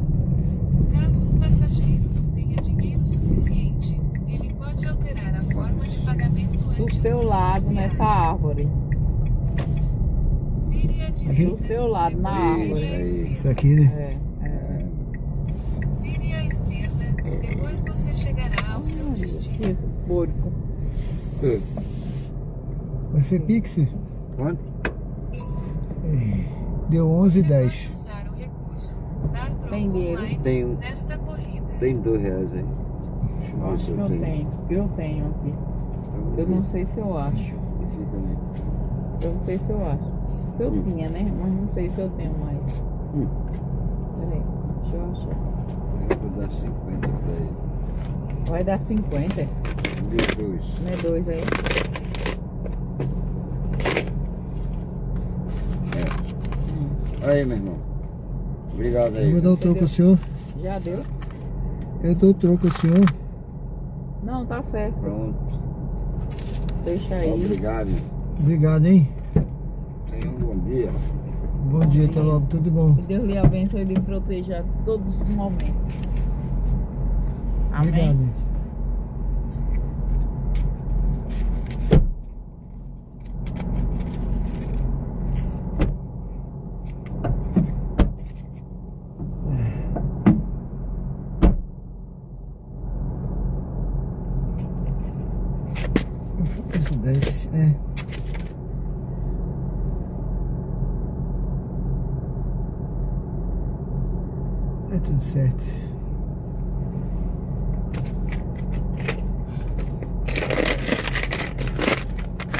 Caso o passageiro não tenha dinheiro suficiente, ele pode alterar a forma de pagamento Do antes seu fim da lado, viagem. nessa árvore. Vire à direita. Do seu lado, na depois árvore. vire à esquerda. Isso aqui, né? É. Vire à esquerda, depois você chegará ao seu destino. Que porco. É. Vai ser Pix? Quanto? Deu Você 11,10. pode usar o recurso Dar Troco Tem dinheiro? Online Tenho. nesta corrida. Tem R$2 aí. Deixa eu ver Acho se que eu tenho. Eu tenho aqui. Eu não sei se eu acho. Esse também. Eu não sei se eu acho. Eu tinha, né? Mas não sei se eu tenho mais. Peraí, deixa eu achar. Eu vou dar 50 pra ele. Vai dar 50? Depois. Não é 2 aí? Aí, meu irmão. Obrigado aí. Eu vou dar o troco ao senhor. Já deu? Eu dou o troco ao senhor. Não, tá certo. Pronto. Deixa aí. Obrigado. Obrigado, hein? Tenha um bom dia. Bom dia, até logo, tudo de bom. Que Deus lhe abençoe e lhe proteja a todos os momentos. Amém? Obrigado. Isso desce, é tudo certo.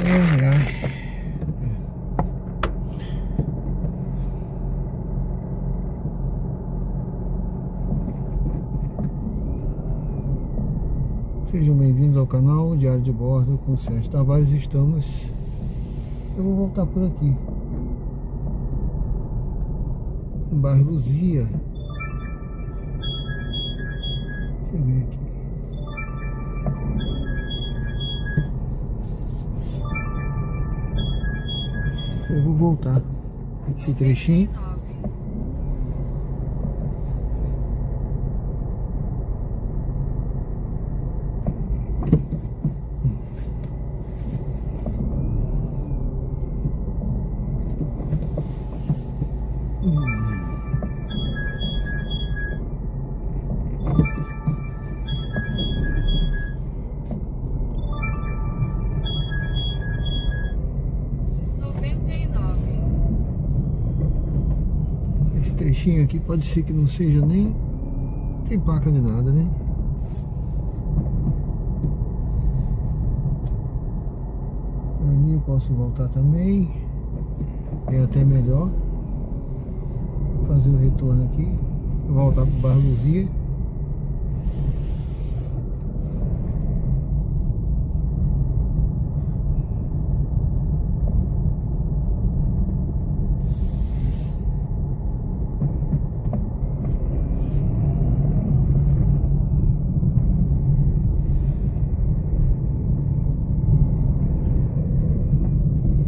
Ai, ai. Sejam bem-vindos ao canal Diário de Bordo com Sérgio Tavares. Eu vou voltar por aqui, no bairro Luzia. Deixa eu ver aqui. Eu vou voltar esse trechinho. 99. Esse trechinho aqui pode ser que não seja nem... Não tem placa de nada, né? Ali eu posso voltar também. É até melhor fazer o retorno aqui. Voltar para o bairro Luzia.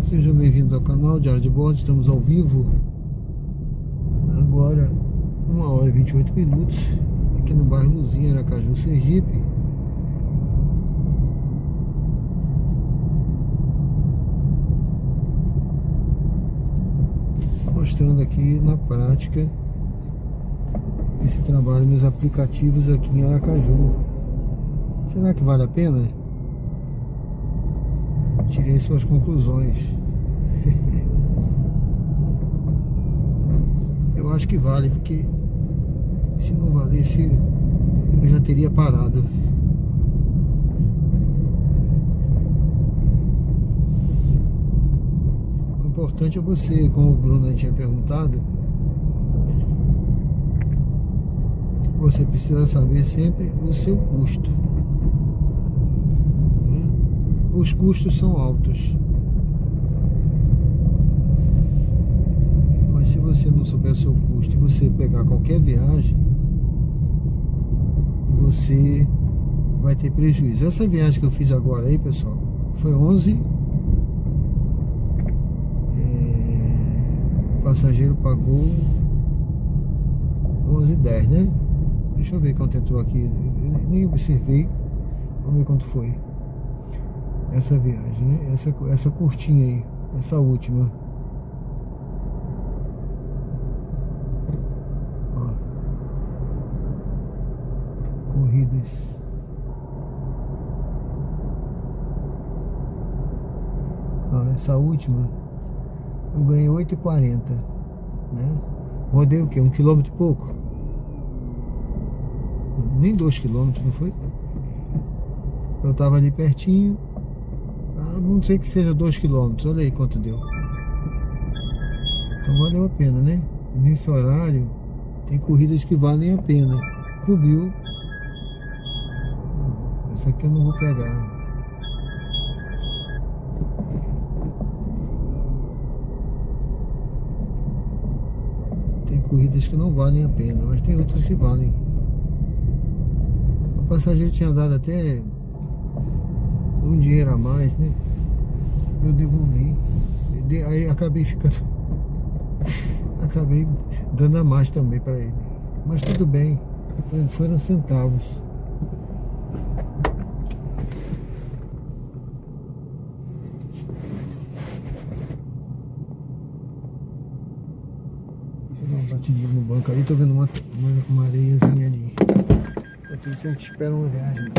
Sejam bem-vindos ao canal Diário de Bordo. Estamos ao vivo agora, 1h28, aqui no bairro Luzia, Aracaju, Sergipe. Mostrando aqui na prática esse trabalho nos aplicativos aqui em Aracaju. Será que vale a pena? Tirei suas conclusões. Eu acho que vale, porque se não valesse eu já teria parado. O importante é você, como o Bruno tinha perguntado, você precisa saber sempre o seu custo. Os custos são altos, mas se você não souber o seu custo e você pegar qualquer viagem, você vai ter prejuízo. Essa viagem que eu fiz agora aí, pessoal, foi 11. O passageiro pagou 11,10, né? Deixa eu ver quanto entrou aqui. Eu nem observei. Vamos ver quanto foi essa viagem, né? Essa curtinha aí, essa última. Ó. Corridas. Ó, essa última eu ganhei 8,40, né? Rodei o quê? 1 quilômetro e pouco? Nem 2 quilômetros, não foi? Eu tava ali pertinho. Não sei que seja 2 quilômetros. Olha aí quanto deu. Então valeu a pena, né? E nesse horário tem corridas que valem a pena. Cobriu. Essa aqui eu não vou pegar. Tem corridas que não valem a pena, mas tem outras que valem. O passageiro tinha dado até um dinheiro a mais, né? Eu devolvi. Aí acabei dando a mais também para ele. Mas tudo bem. Foram centavos. Deixa eu dar uma batidinha no banco ali. Tô vendo uma areiazinha ali. Enquanto isso a gente espera uma viagem.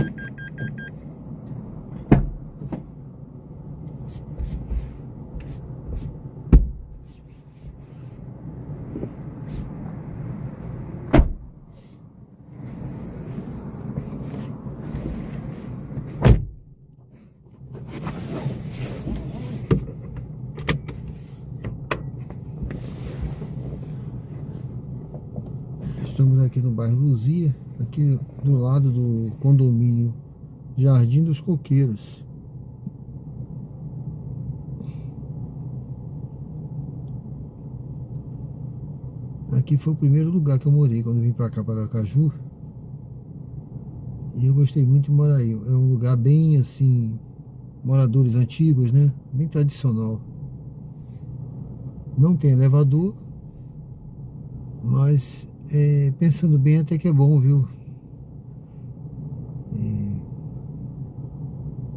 Estamos aqui no bairro Luzia, aqui do lado do condomínio Jardim dos Coqueiros. Aqui foi o primeiro lugar que eu morei quando eu vim pra cá, para Aracaju. E eu gostei muito de morar aí. É um lugar bem assim, moradores antigos, né? Bem tradicional. Não tem elevador, mas pensando bem até que é bom, viu?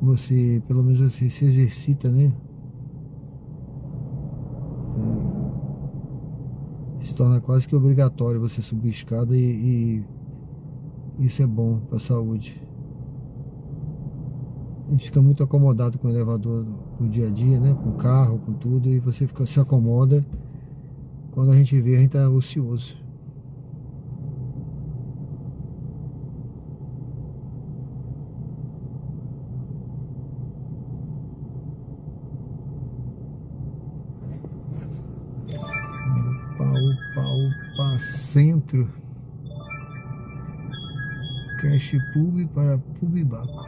Você, pelo menos você se exercita, né? Se torna quase que obrigatório você subir escada e isso é bom para a saúde. A gente fica muito acomodado com o elevador no dia a dia, né? Com o carro, com tudo, e você se acomoda. Quando a gente vê, a gente tá ocioso. Opa, centro. Cash Pub para Pubibaco.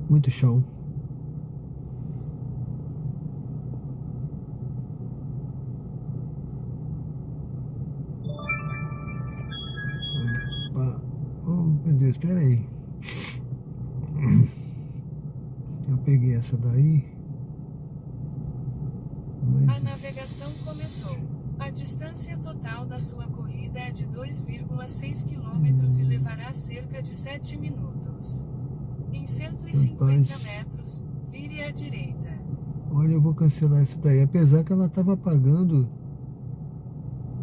Muito chão. Opa. Oh, meu Deus, espera aí. Eu peguei essa daí. Mas... A navegação começou. A distância total da sua corrida é de 2,6 km e levará cerca de 7 minutos. Em 150 metros, vire à direita. Olha, eu vou cancelar essa daí. Apesar que ela estava pagando,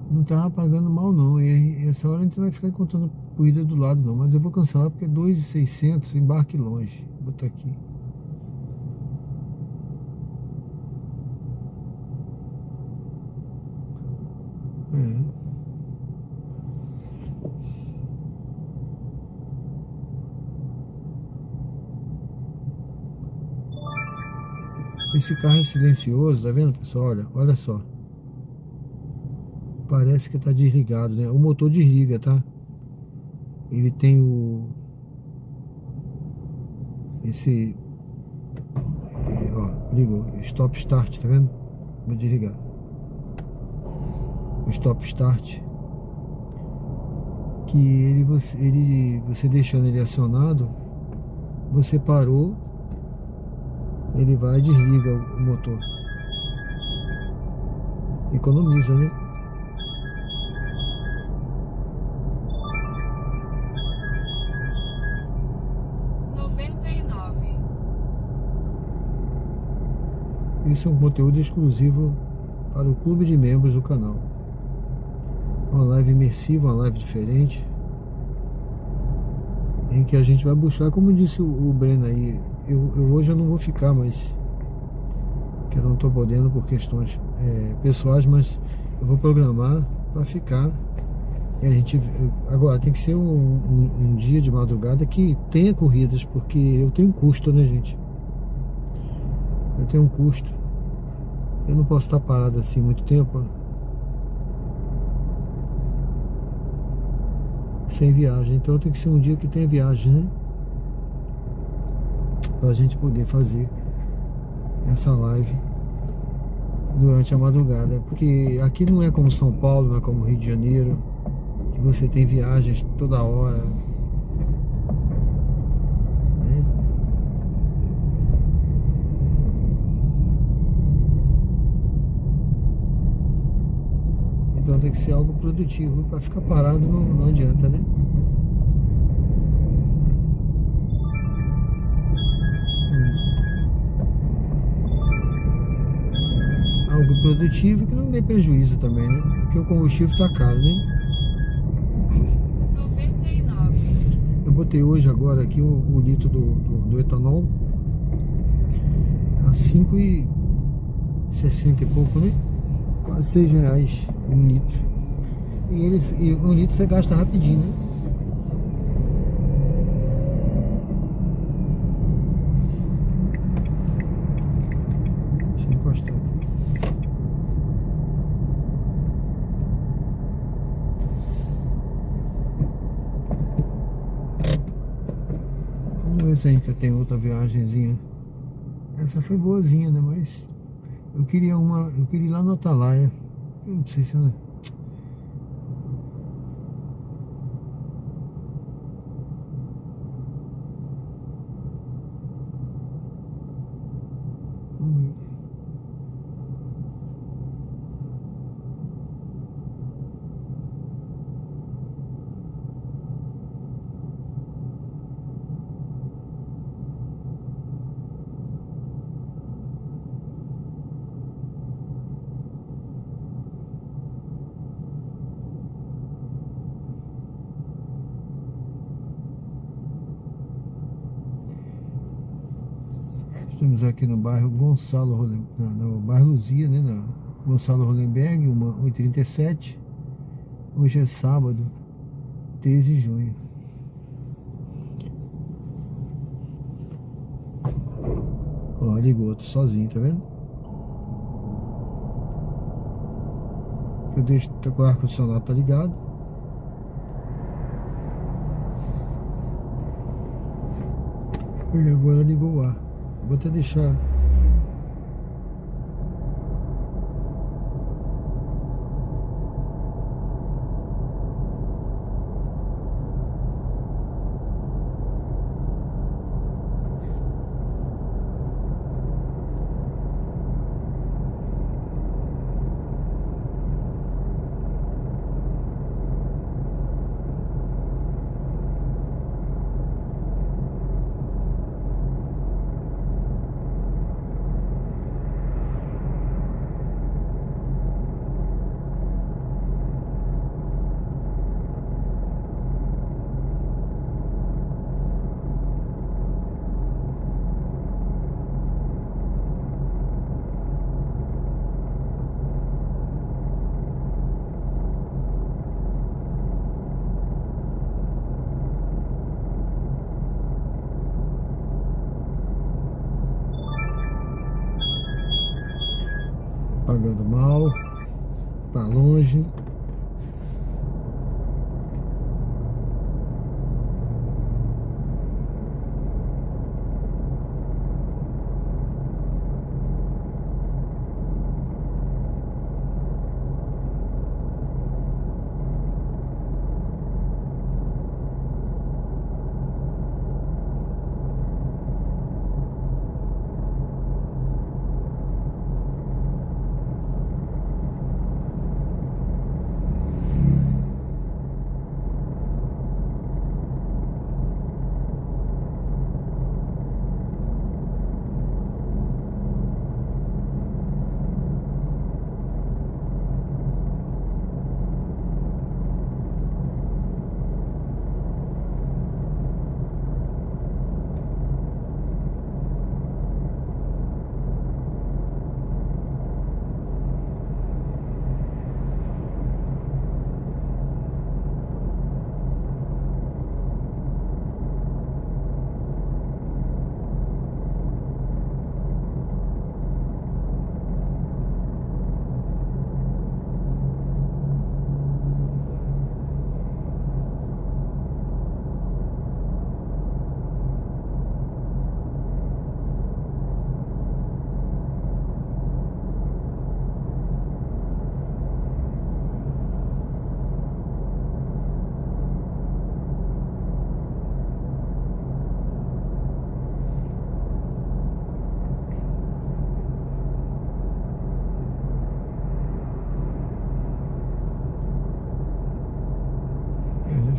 não estava pagando mal não. E essa hora a gente não vai ficar contando corrida do lado não. Mas eu vou cancelar porque é 2.600, embarque longe. Vou botar aqui. Esse carro é silencioso, tá vendo, pessoal? Olha só. Parece que tá desligado, né? O motor desliga, tá? Ele tem Ó, ligou. Stop start, tá vendo? Vou desligar. O stop start. Que você deixando ele acionado, você parou, ele vai e desliga o motor. Economiza, né? Isso é um conteúdo exclusivo para o clube de membros do canal. Uma live imersiva, uma live diferente, em que a gente vai buscar, como disse o Breno aí, hoje eu não vou ficar, mas que eu não estou podendo por questões pessoais, mas eu vou programar para ficar. E a gente agora tem que ser um dia de madrugada que tenha corridas, porque eu tenho um custo, né, gente? Eu tenho um custo. Eu não posso estar parado assim muito tempo sem viagem. Então tem que ser um dia que tenha viagem, né? Pra gente poder fazer essa live durante a madrugada. Porque aqui não é como São Paulo, não é como Rio de Janeiro, que você tem viagens toda hora, né? Então tem que ser algo produtivo. Para ficar parado não adianta, né? Algo produtivo que não dê prejuízo também, né? Porque o combustível tá caro, né? 99. Eu botei hoje agora aqui o litro do etanol a 5,60 e pouco, né? Quase R$6 um litro. E um litro você gasta rapidinho, né? Deixa eu encostar aqui. Vamos ver se a gente tem outra viagenzinha. Essa foi boazinha, né? Mas eu queria ir lá no Atalaia. Eu não sei se ela... Vamos ver. Estamos aqui no bairro no bairro Luzia, né? Na Gonçalo Hollenberg, 1h37. Hoje é sábado, 13 de junho. Ó, ligou, tô sozinho, tá vendo? Eu deixo com o ar-condicionado, tá ligado. E agora ligou o ar. Vou até deixar. Pagando mal, pra longe.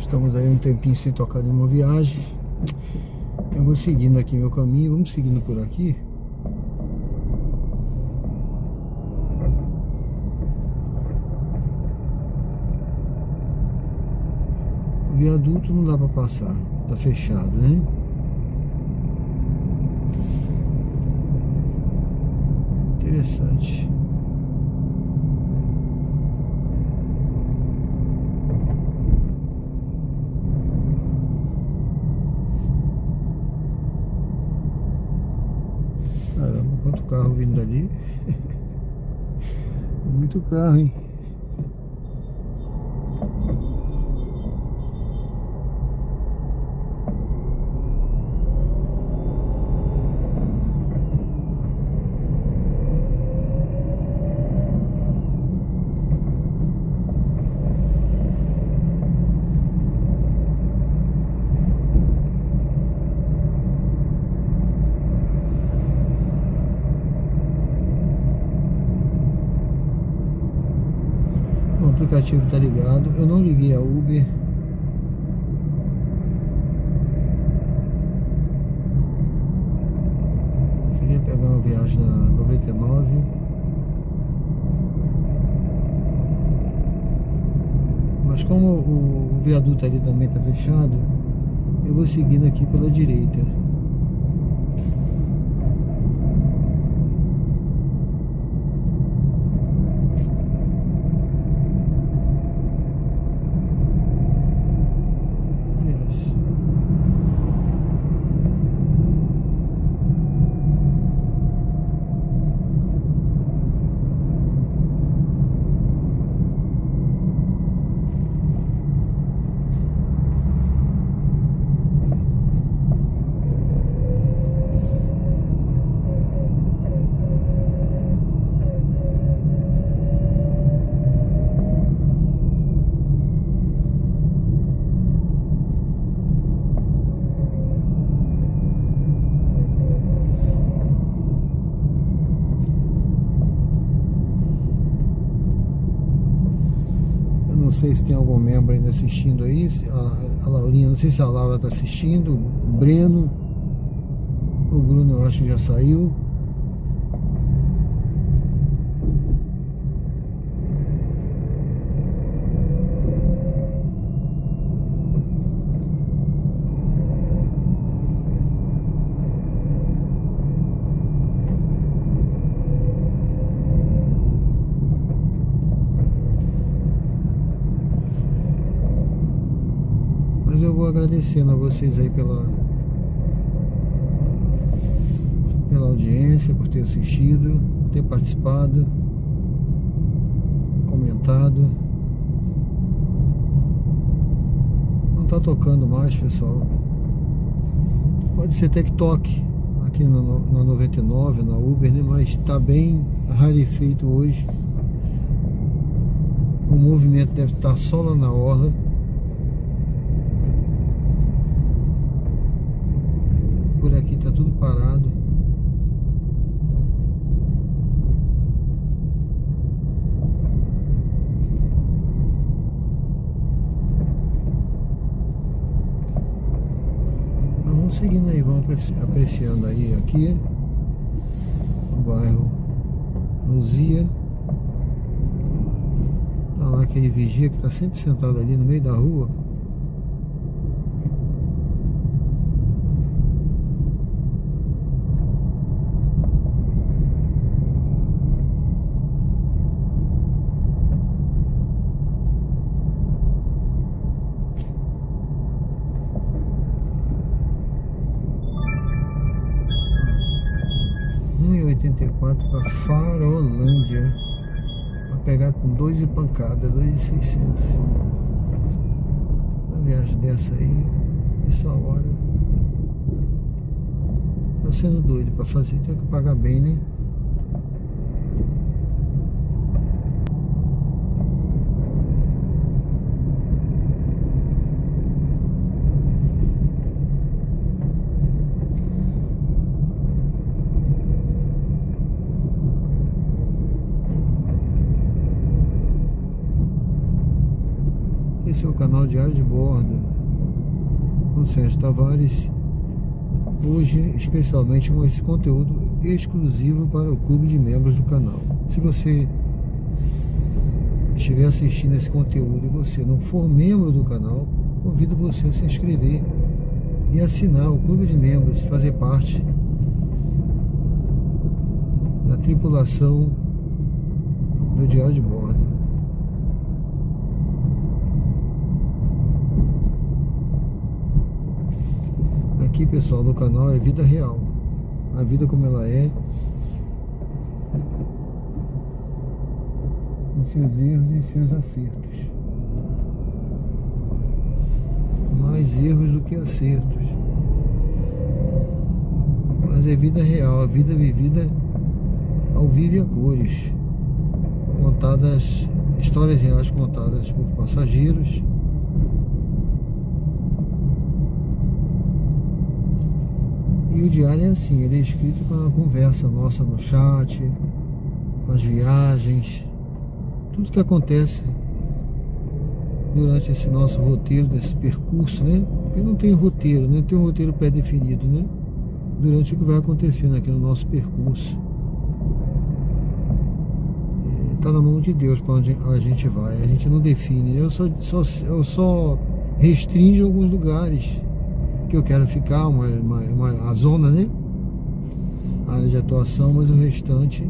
Estamos aí um tempinho sem tocar nenhuma viagem. Eu vou seguindo aqui meu caminho. Vamos seguindo por aqui. O viaduto não dá para passar, tá fechado, né? Interessante. Caramba, quanto carro vindo dali. Muito carro, hein? O aplicativo está ligado. Eu não liguei a Uber. Queria pegar uma viagem na 99. Mas como o viaduto ali também está fechado, eu vou seguindo aqui pela direita. Não sei se tem algum membro ainda assistindo aí. A Laurinha, não sei se a Laura está assistindo. O Breno. O Bruno eu acho que já saiu. Mas eu vou agradecendo a vocês aí pela audiência, por ter assistido, por ter participado, comentado. Não tá tocando mais, pessoal. Pode ser até que toque aqui na 99, na Uber, né? Mas tá bem rarefeito hoje. O movimento deve estar só lá na orla. Por aqui tá tudo parado. Vamos seguindo aí, vamos apreciando aí aqui o bairro Luzia. Tá lá aquele vigia que tá sempre sentado ali no meio da rua. Para Farolândia. Vai pegar com 2 e pancada, 2.600. Uma viagem dessa aí, essa hora. Tá sendo doido para fazer, tem que pagar bem, né? Esse é o canal Diário de Bordo com Sérgio Tavares. Hoje, especialmente com esse conteúdo exclusivo para o clube de membros do canal. Se você estiver assistindo esse conteúdo e você não for membro do canal, convido você a se inscrever e assinar o clube de membros, fazer parte da tripulação do Diário de Bordo. Aqui, pessoal, no canal é vida real, a vida como ela é, com seus erros e seus acertos. Mais erros do que acertos, mas é vida real, a vida vivida ao vivo e a cores, contadas, histórias reais contadas por passageiros. E o diário é assim, ele é escrito com a conversa nossa no chat, com as viagens, tudo que acontece durante esse nosso roteiro, desse percurso, né? Porque não tem roteiro, né? Não tem um roteiro pré-definido, né? Durante o que vai acontecendo aqui no nosso percurso. Está na mão de Deus para onde a gente vai, a gente não define. Eu só restringo alguns lugares que eu quero ficar, a zona, né? A área de atuação, mas o restante,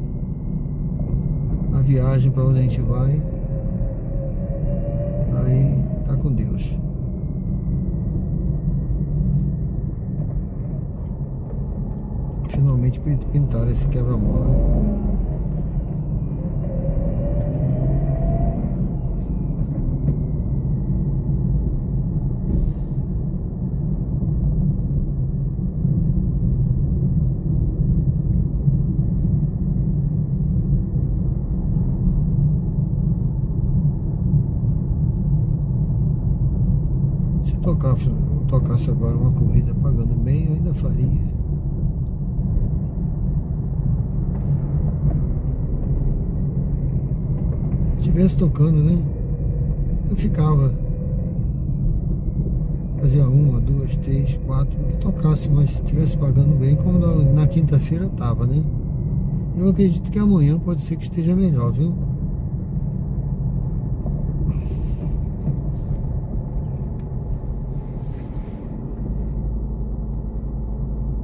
a viagem para onde a gente vai, aí tá com Deus. Finalmente pintaram esse quebra-mola. Se tocasse agora uma corrida pagando bem, eu ainda faria. Se estivesse tocando, né? Eu ficava. Fazia 1, 2, 3, 4, que tocasse, mas se estivesse pagando bem, como na quinta-feira tava, né? Eu acredito que amanhã pode ser que esteja melhor, viu?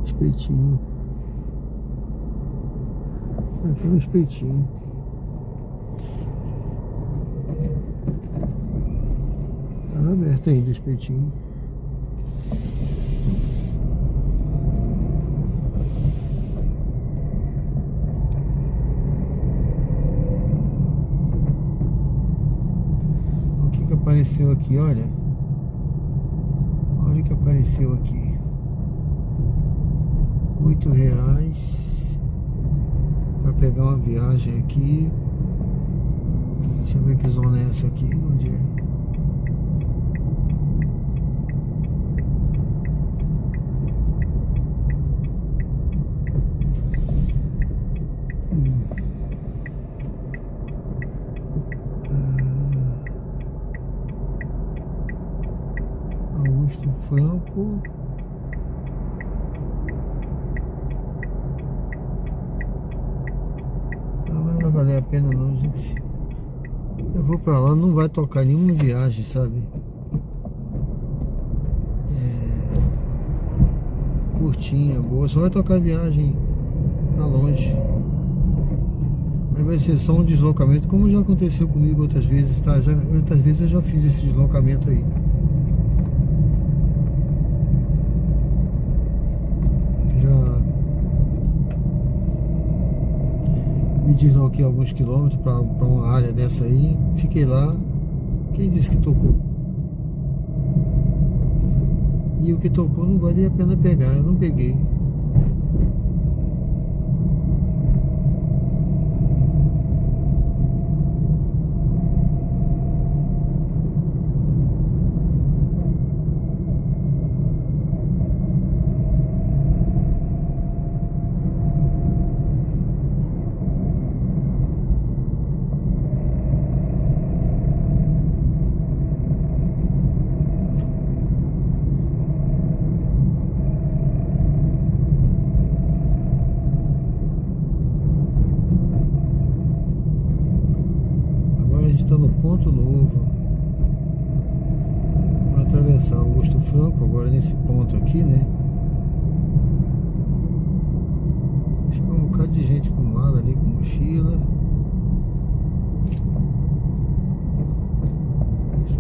Espetinho. Aqui é um espetinho. Tá aberto ainda o espetinho. O que apareceu aqui, olha. Olha o que apareceu aqui. R$8 para pegar uma viagem aqui. Deixa eu ver que zona é essa aqui, onde é? Augusto Franco. Não vai valer a pena não, gente. Eu vou pra lá, não vai tocar nenhuma viagem, sabe? Curtinha, boa. Só vai tocar viagem pra longe. Aí vai ser só um deslocamento, como já aconteceu comigo outras vezes, tá? Outras vezes eu já fiz esse deslocamento aí. Me desloquei alguns quilômetros para uma área dessa aí, fiquei lá. Quem disse que tocou? E o que tocou não valia a pena pegar, eu não peguei. ponto aqui, né? Chega um bocado de gente com mala ali, com mochila.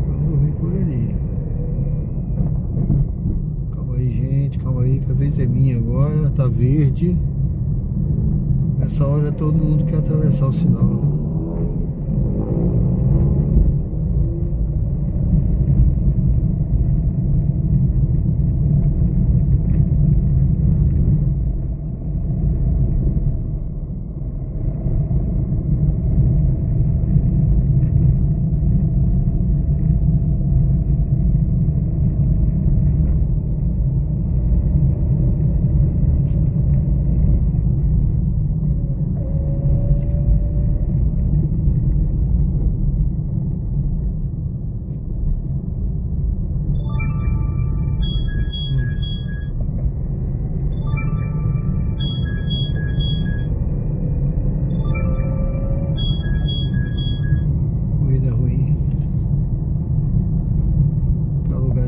Vamos dormir por ali. Calma aí, gente, calma aí, que a vez é minha agora. Tá verde. Essa hora todo mundo quer atravessar o sinal.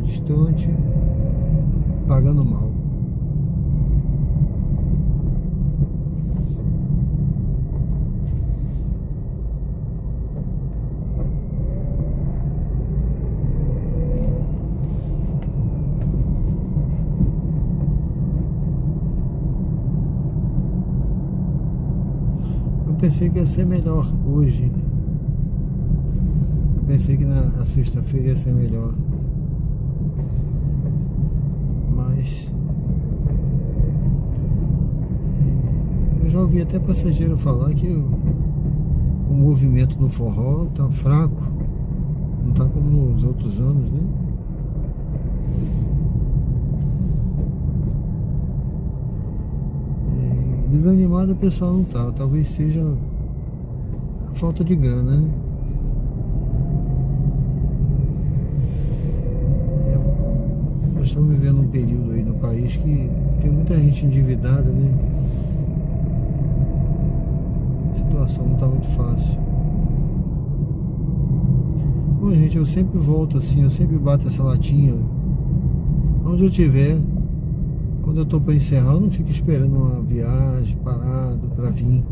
Distante, pagando mal. Eu pensei que ia ser melhor hoje. Eu pensei que na sexta-feira ia ser melhor. Mas eu já ouvi até passageiro falar que o movimento do forró tá fraco, não tá como nos outros anos, né? Desanimado o pessoal não tá, talvez seja a falta de grana, né? Nós estamos vivendo um período aí no país que tem muita gente endividada, né? A situação não está muito fácil. Bom, gente, eu sempre volto assim, eu sempre bato essa latinha. Onde eu estiver, quando eu tô para encerrar, eu não fico esperando uma viagem, parado para vir.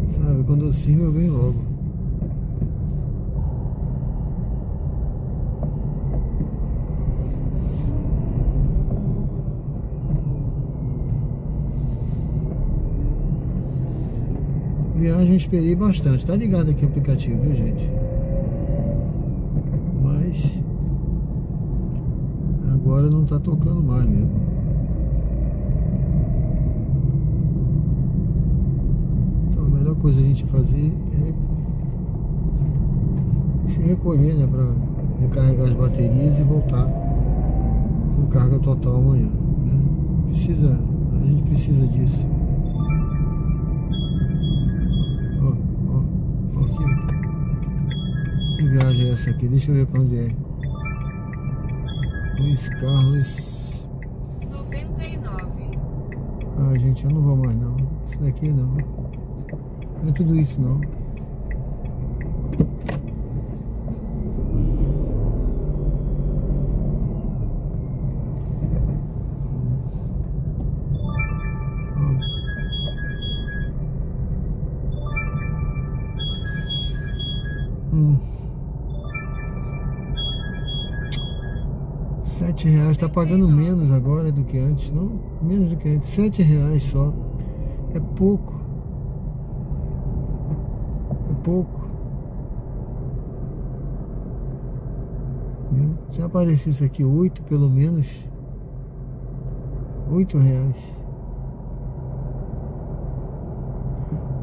Sabe, quando eu sirvo, eu venho logo. Viagem eu esperei bastante, tá ligado aqui o aplicativo, viu, gente? Mas agora não tá tocando mais mesmo. Então a melhor coisa a gente fazer é se recolher, né, pra recarregar as baterias e voltar com carga total amanhã, né? A gente precisa disso. Que viagem é essa aqui? Deixa eu ver pra onde é. Luiz Carlos 99. Ah, gente, eu não vou mais não. Isso daqui não. Não é tudo isso não. R$7 tá pagando menos agora do que antes, não? Menos do que antes, R$7 só. É pouco. É pouco. Viu? Se aparecesse aqui 8 pelo menos, R$8.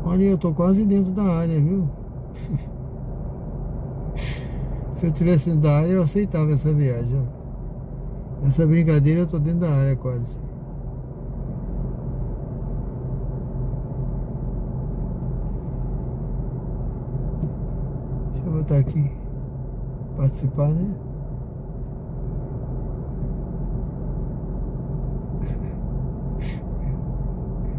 Olha, eu tô quase dentro da área, viu? Se eu tivesse dentro da área, eu aceitava essa viagem, ó. Essa brincadeira eu tô dentro da área quase. Deixa eu botar aqui. Participar, né?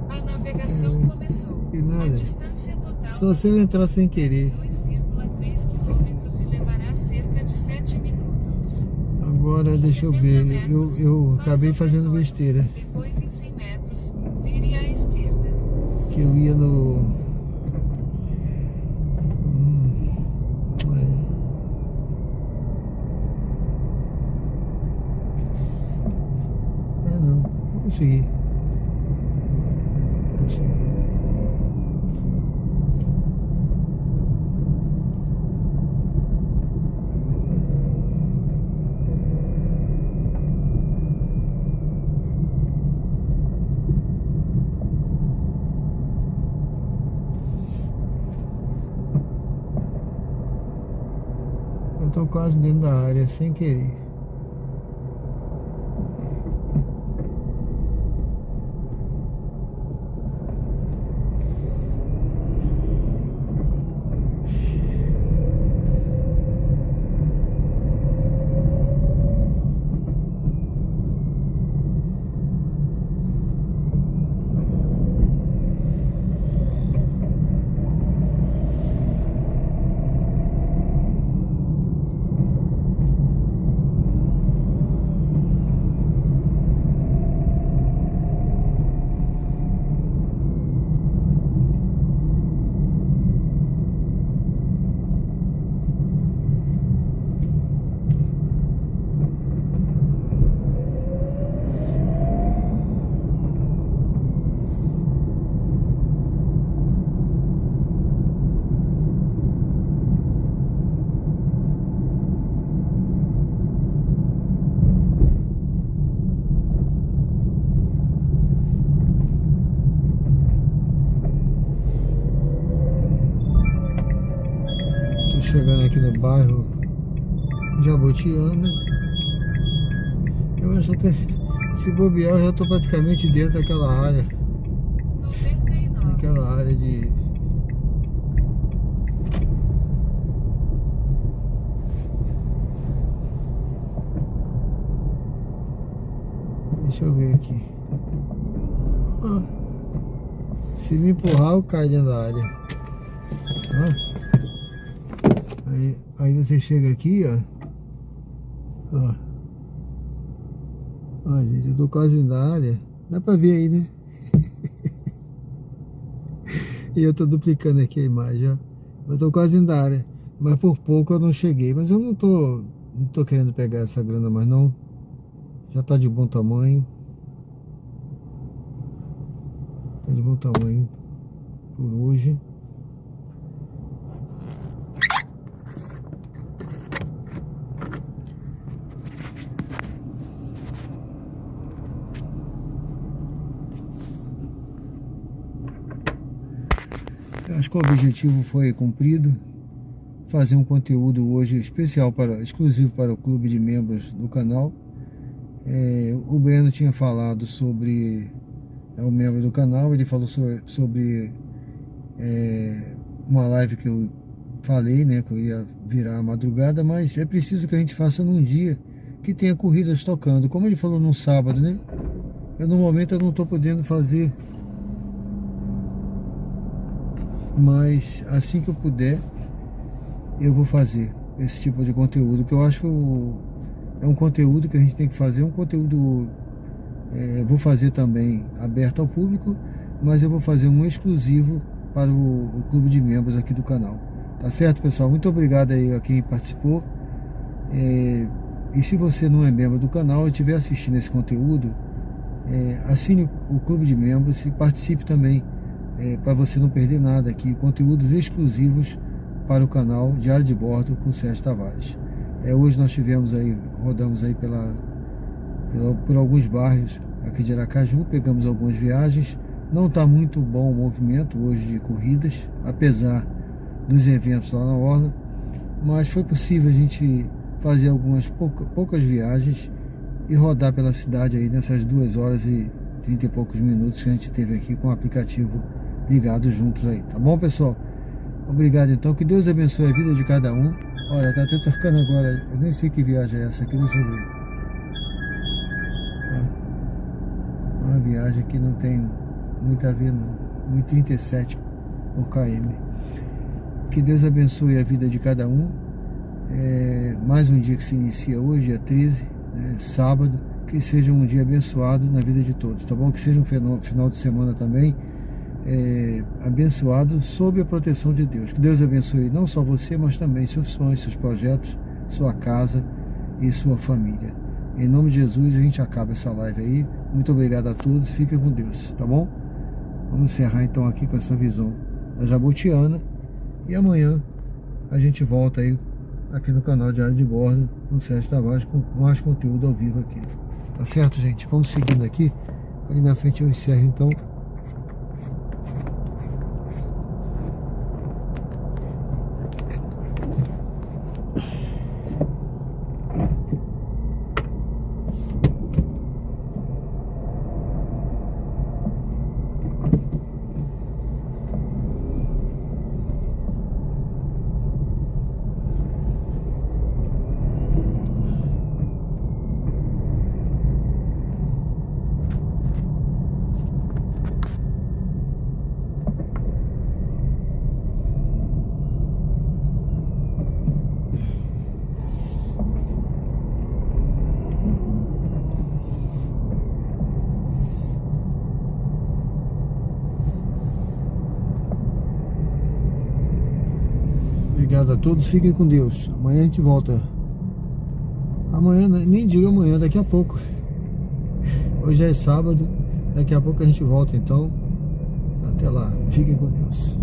A navegação começou. E nada. A distância total Só se eu entrar sem querer. 2,3 km e levará cerca de 7 minutos. Agora agora, deixa eu ver, eu acabei fazendo besteira. Depois em 100 metros, vire à esquerda. Que eu ia no... não, vamos seguir. Vamos seguir. Eu tô quase dentro da área, sem querer. Chegando aqui no bairro Jabotiana. Eu acho até, se bobear, eu já estou praticamente dentro daquela área. 99. Naquela área de... Deixa eu ver aqui. Se me empurrar, eu caio dentro da área. Aí você chega aqui, ó. Ó, gente, eu tô quase na área. Dá pra ver aí, né? E eu tô duplicando aqui a imagem, ó. Eu tô quase na área. Mas por pouco eu não cheguei. Mas eu não tô querendo pegar essa grana mais não. Já tá de bom tamanho. Tá de bom tamanho por hoje. Acho que o objetivo foi cumprido. Fazer um conteúdo hoje especial, exclusivo para o clube de membros do canal. O Breno tinha falado sobre o membro do canal. Ele falou sobre uma live que eu falei, né, que eu ia virar a madrugada, mas é preciso que a gente faça num dia que tenha corridas tocando. Como ele falou no sábado, né? No momento eu não estou podendo fazer, mas assim que eu puder eu vou fazer esse tipo de conteúdo, que eu acho que é um conteúdo que a gente tem que fazer, um conteúdo, vou fazer também aberto ao público, mas eu vou fazer um exclusivo para o clube de membros aqui do canal. Tá certo, pessoal? Muito obrigado aí a quem participou. E se você não é membro do canal e estiver assistindo esse conteúdo, assine o clube de membros e participe também, para você não perder nada aqui, conteúdos exclusivos para o canal Diário de Bordo com Sérgio Tavares. Hoje nós rodamos aí por alguns bairros aqui de Aracaju, pegamos algumas viagens. Não está muito bom o movimento hoje de corridas, apesar dos eventos lá na orla, mas foi possível a gente fazer algumas poucas viagens e rodar pela cidade aí nessas 2 horas e 30 e poucos minutos que a gente teve aqui com o aplicativo ligado juntos aí, tá bom, pessoal? Obrigado então, que Deus abençoe a vida de cada um. Olha, tá até tocando agora, eu nem sei que viagem é essa aqui, deixa eu ver. Uma viagem que não tem muito a ver, não, 1,37 por km. Que Deus abençoe a vida de cada um. Mais um dia que se inicia hoje, dia 13 sábado, que seja um dia abençoado na vida de todos, tá bom? Que seja um final de semana também abençoado sob a proteção de Deus. Que Deus abençoe não só você, mas também seus sonhos, seus projetos, sua casa e sua família. Em nome de Jesus, a gente acaba essa live aí. Muito obrigado a todos, fiquem com Deus, tá bom? Vamos encerrar então aqui com essa visão da Jabotiana, e amanhã a gente volta aí aqui no canal Diário de Bordo com o Sérgio Tavares, com mais conteúdo ao vivo aqui. Tá certo, gente? Vamos seguindo aqui. Ali na frente eu encerro então. Obrigado a todos, fiquem com Deus. Amanhã a gente volta. Amanhã, nem digo amanhã, daqui a pouco. Hoje é sábado, daqui a pouco a gente volta então. Até lá, fiquem com Deus.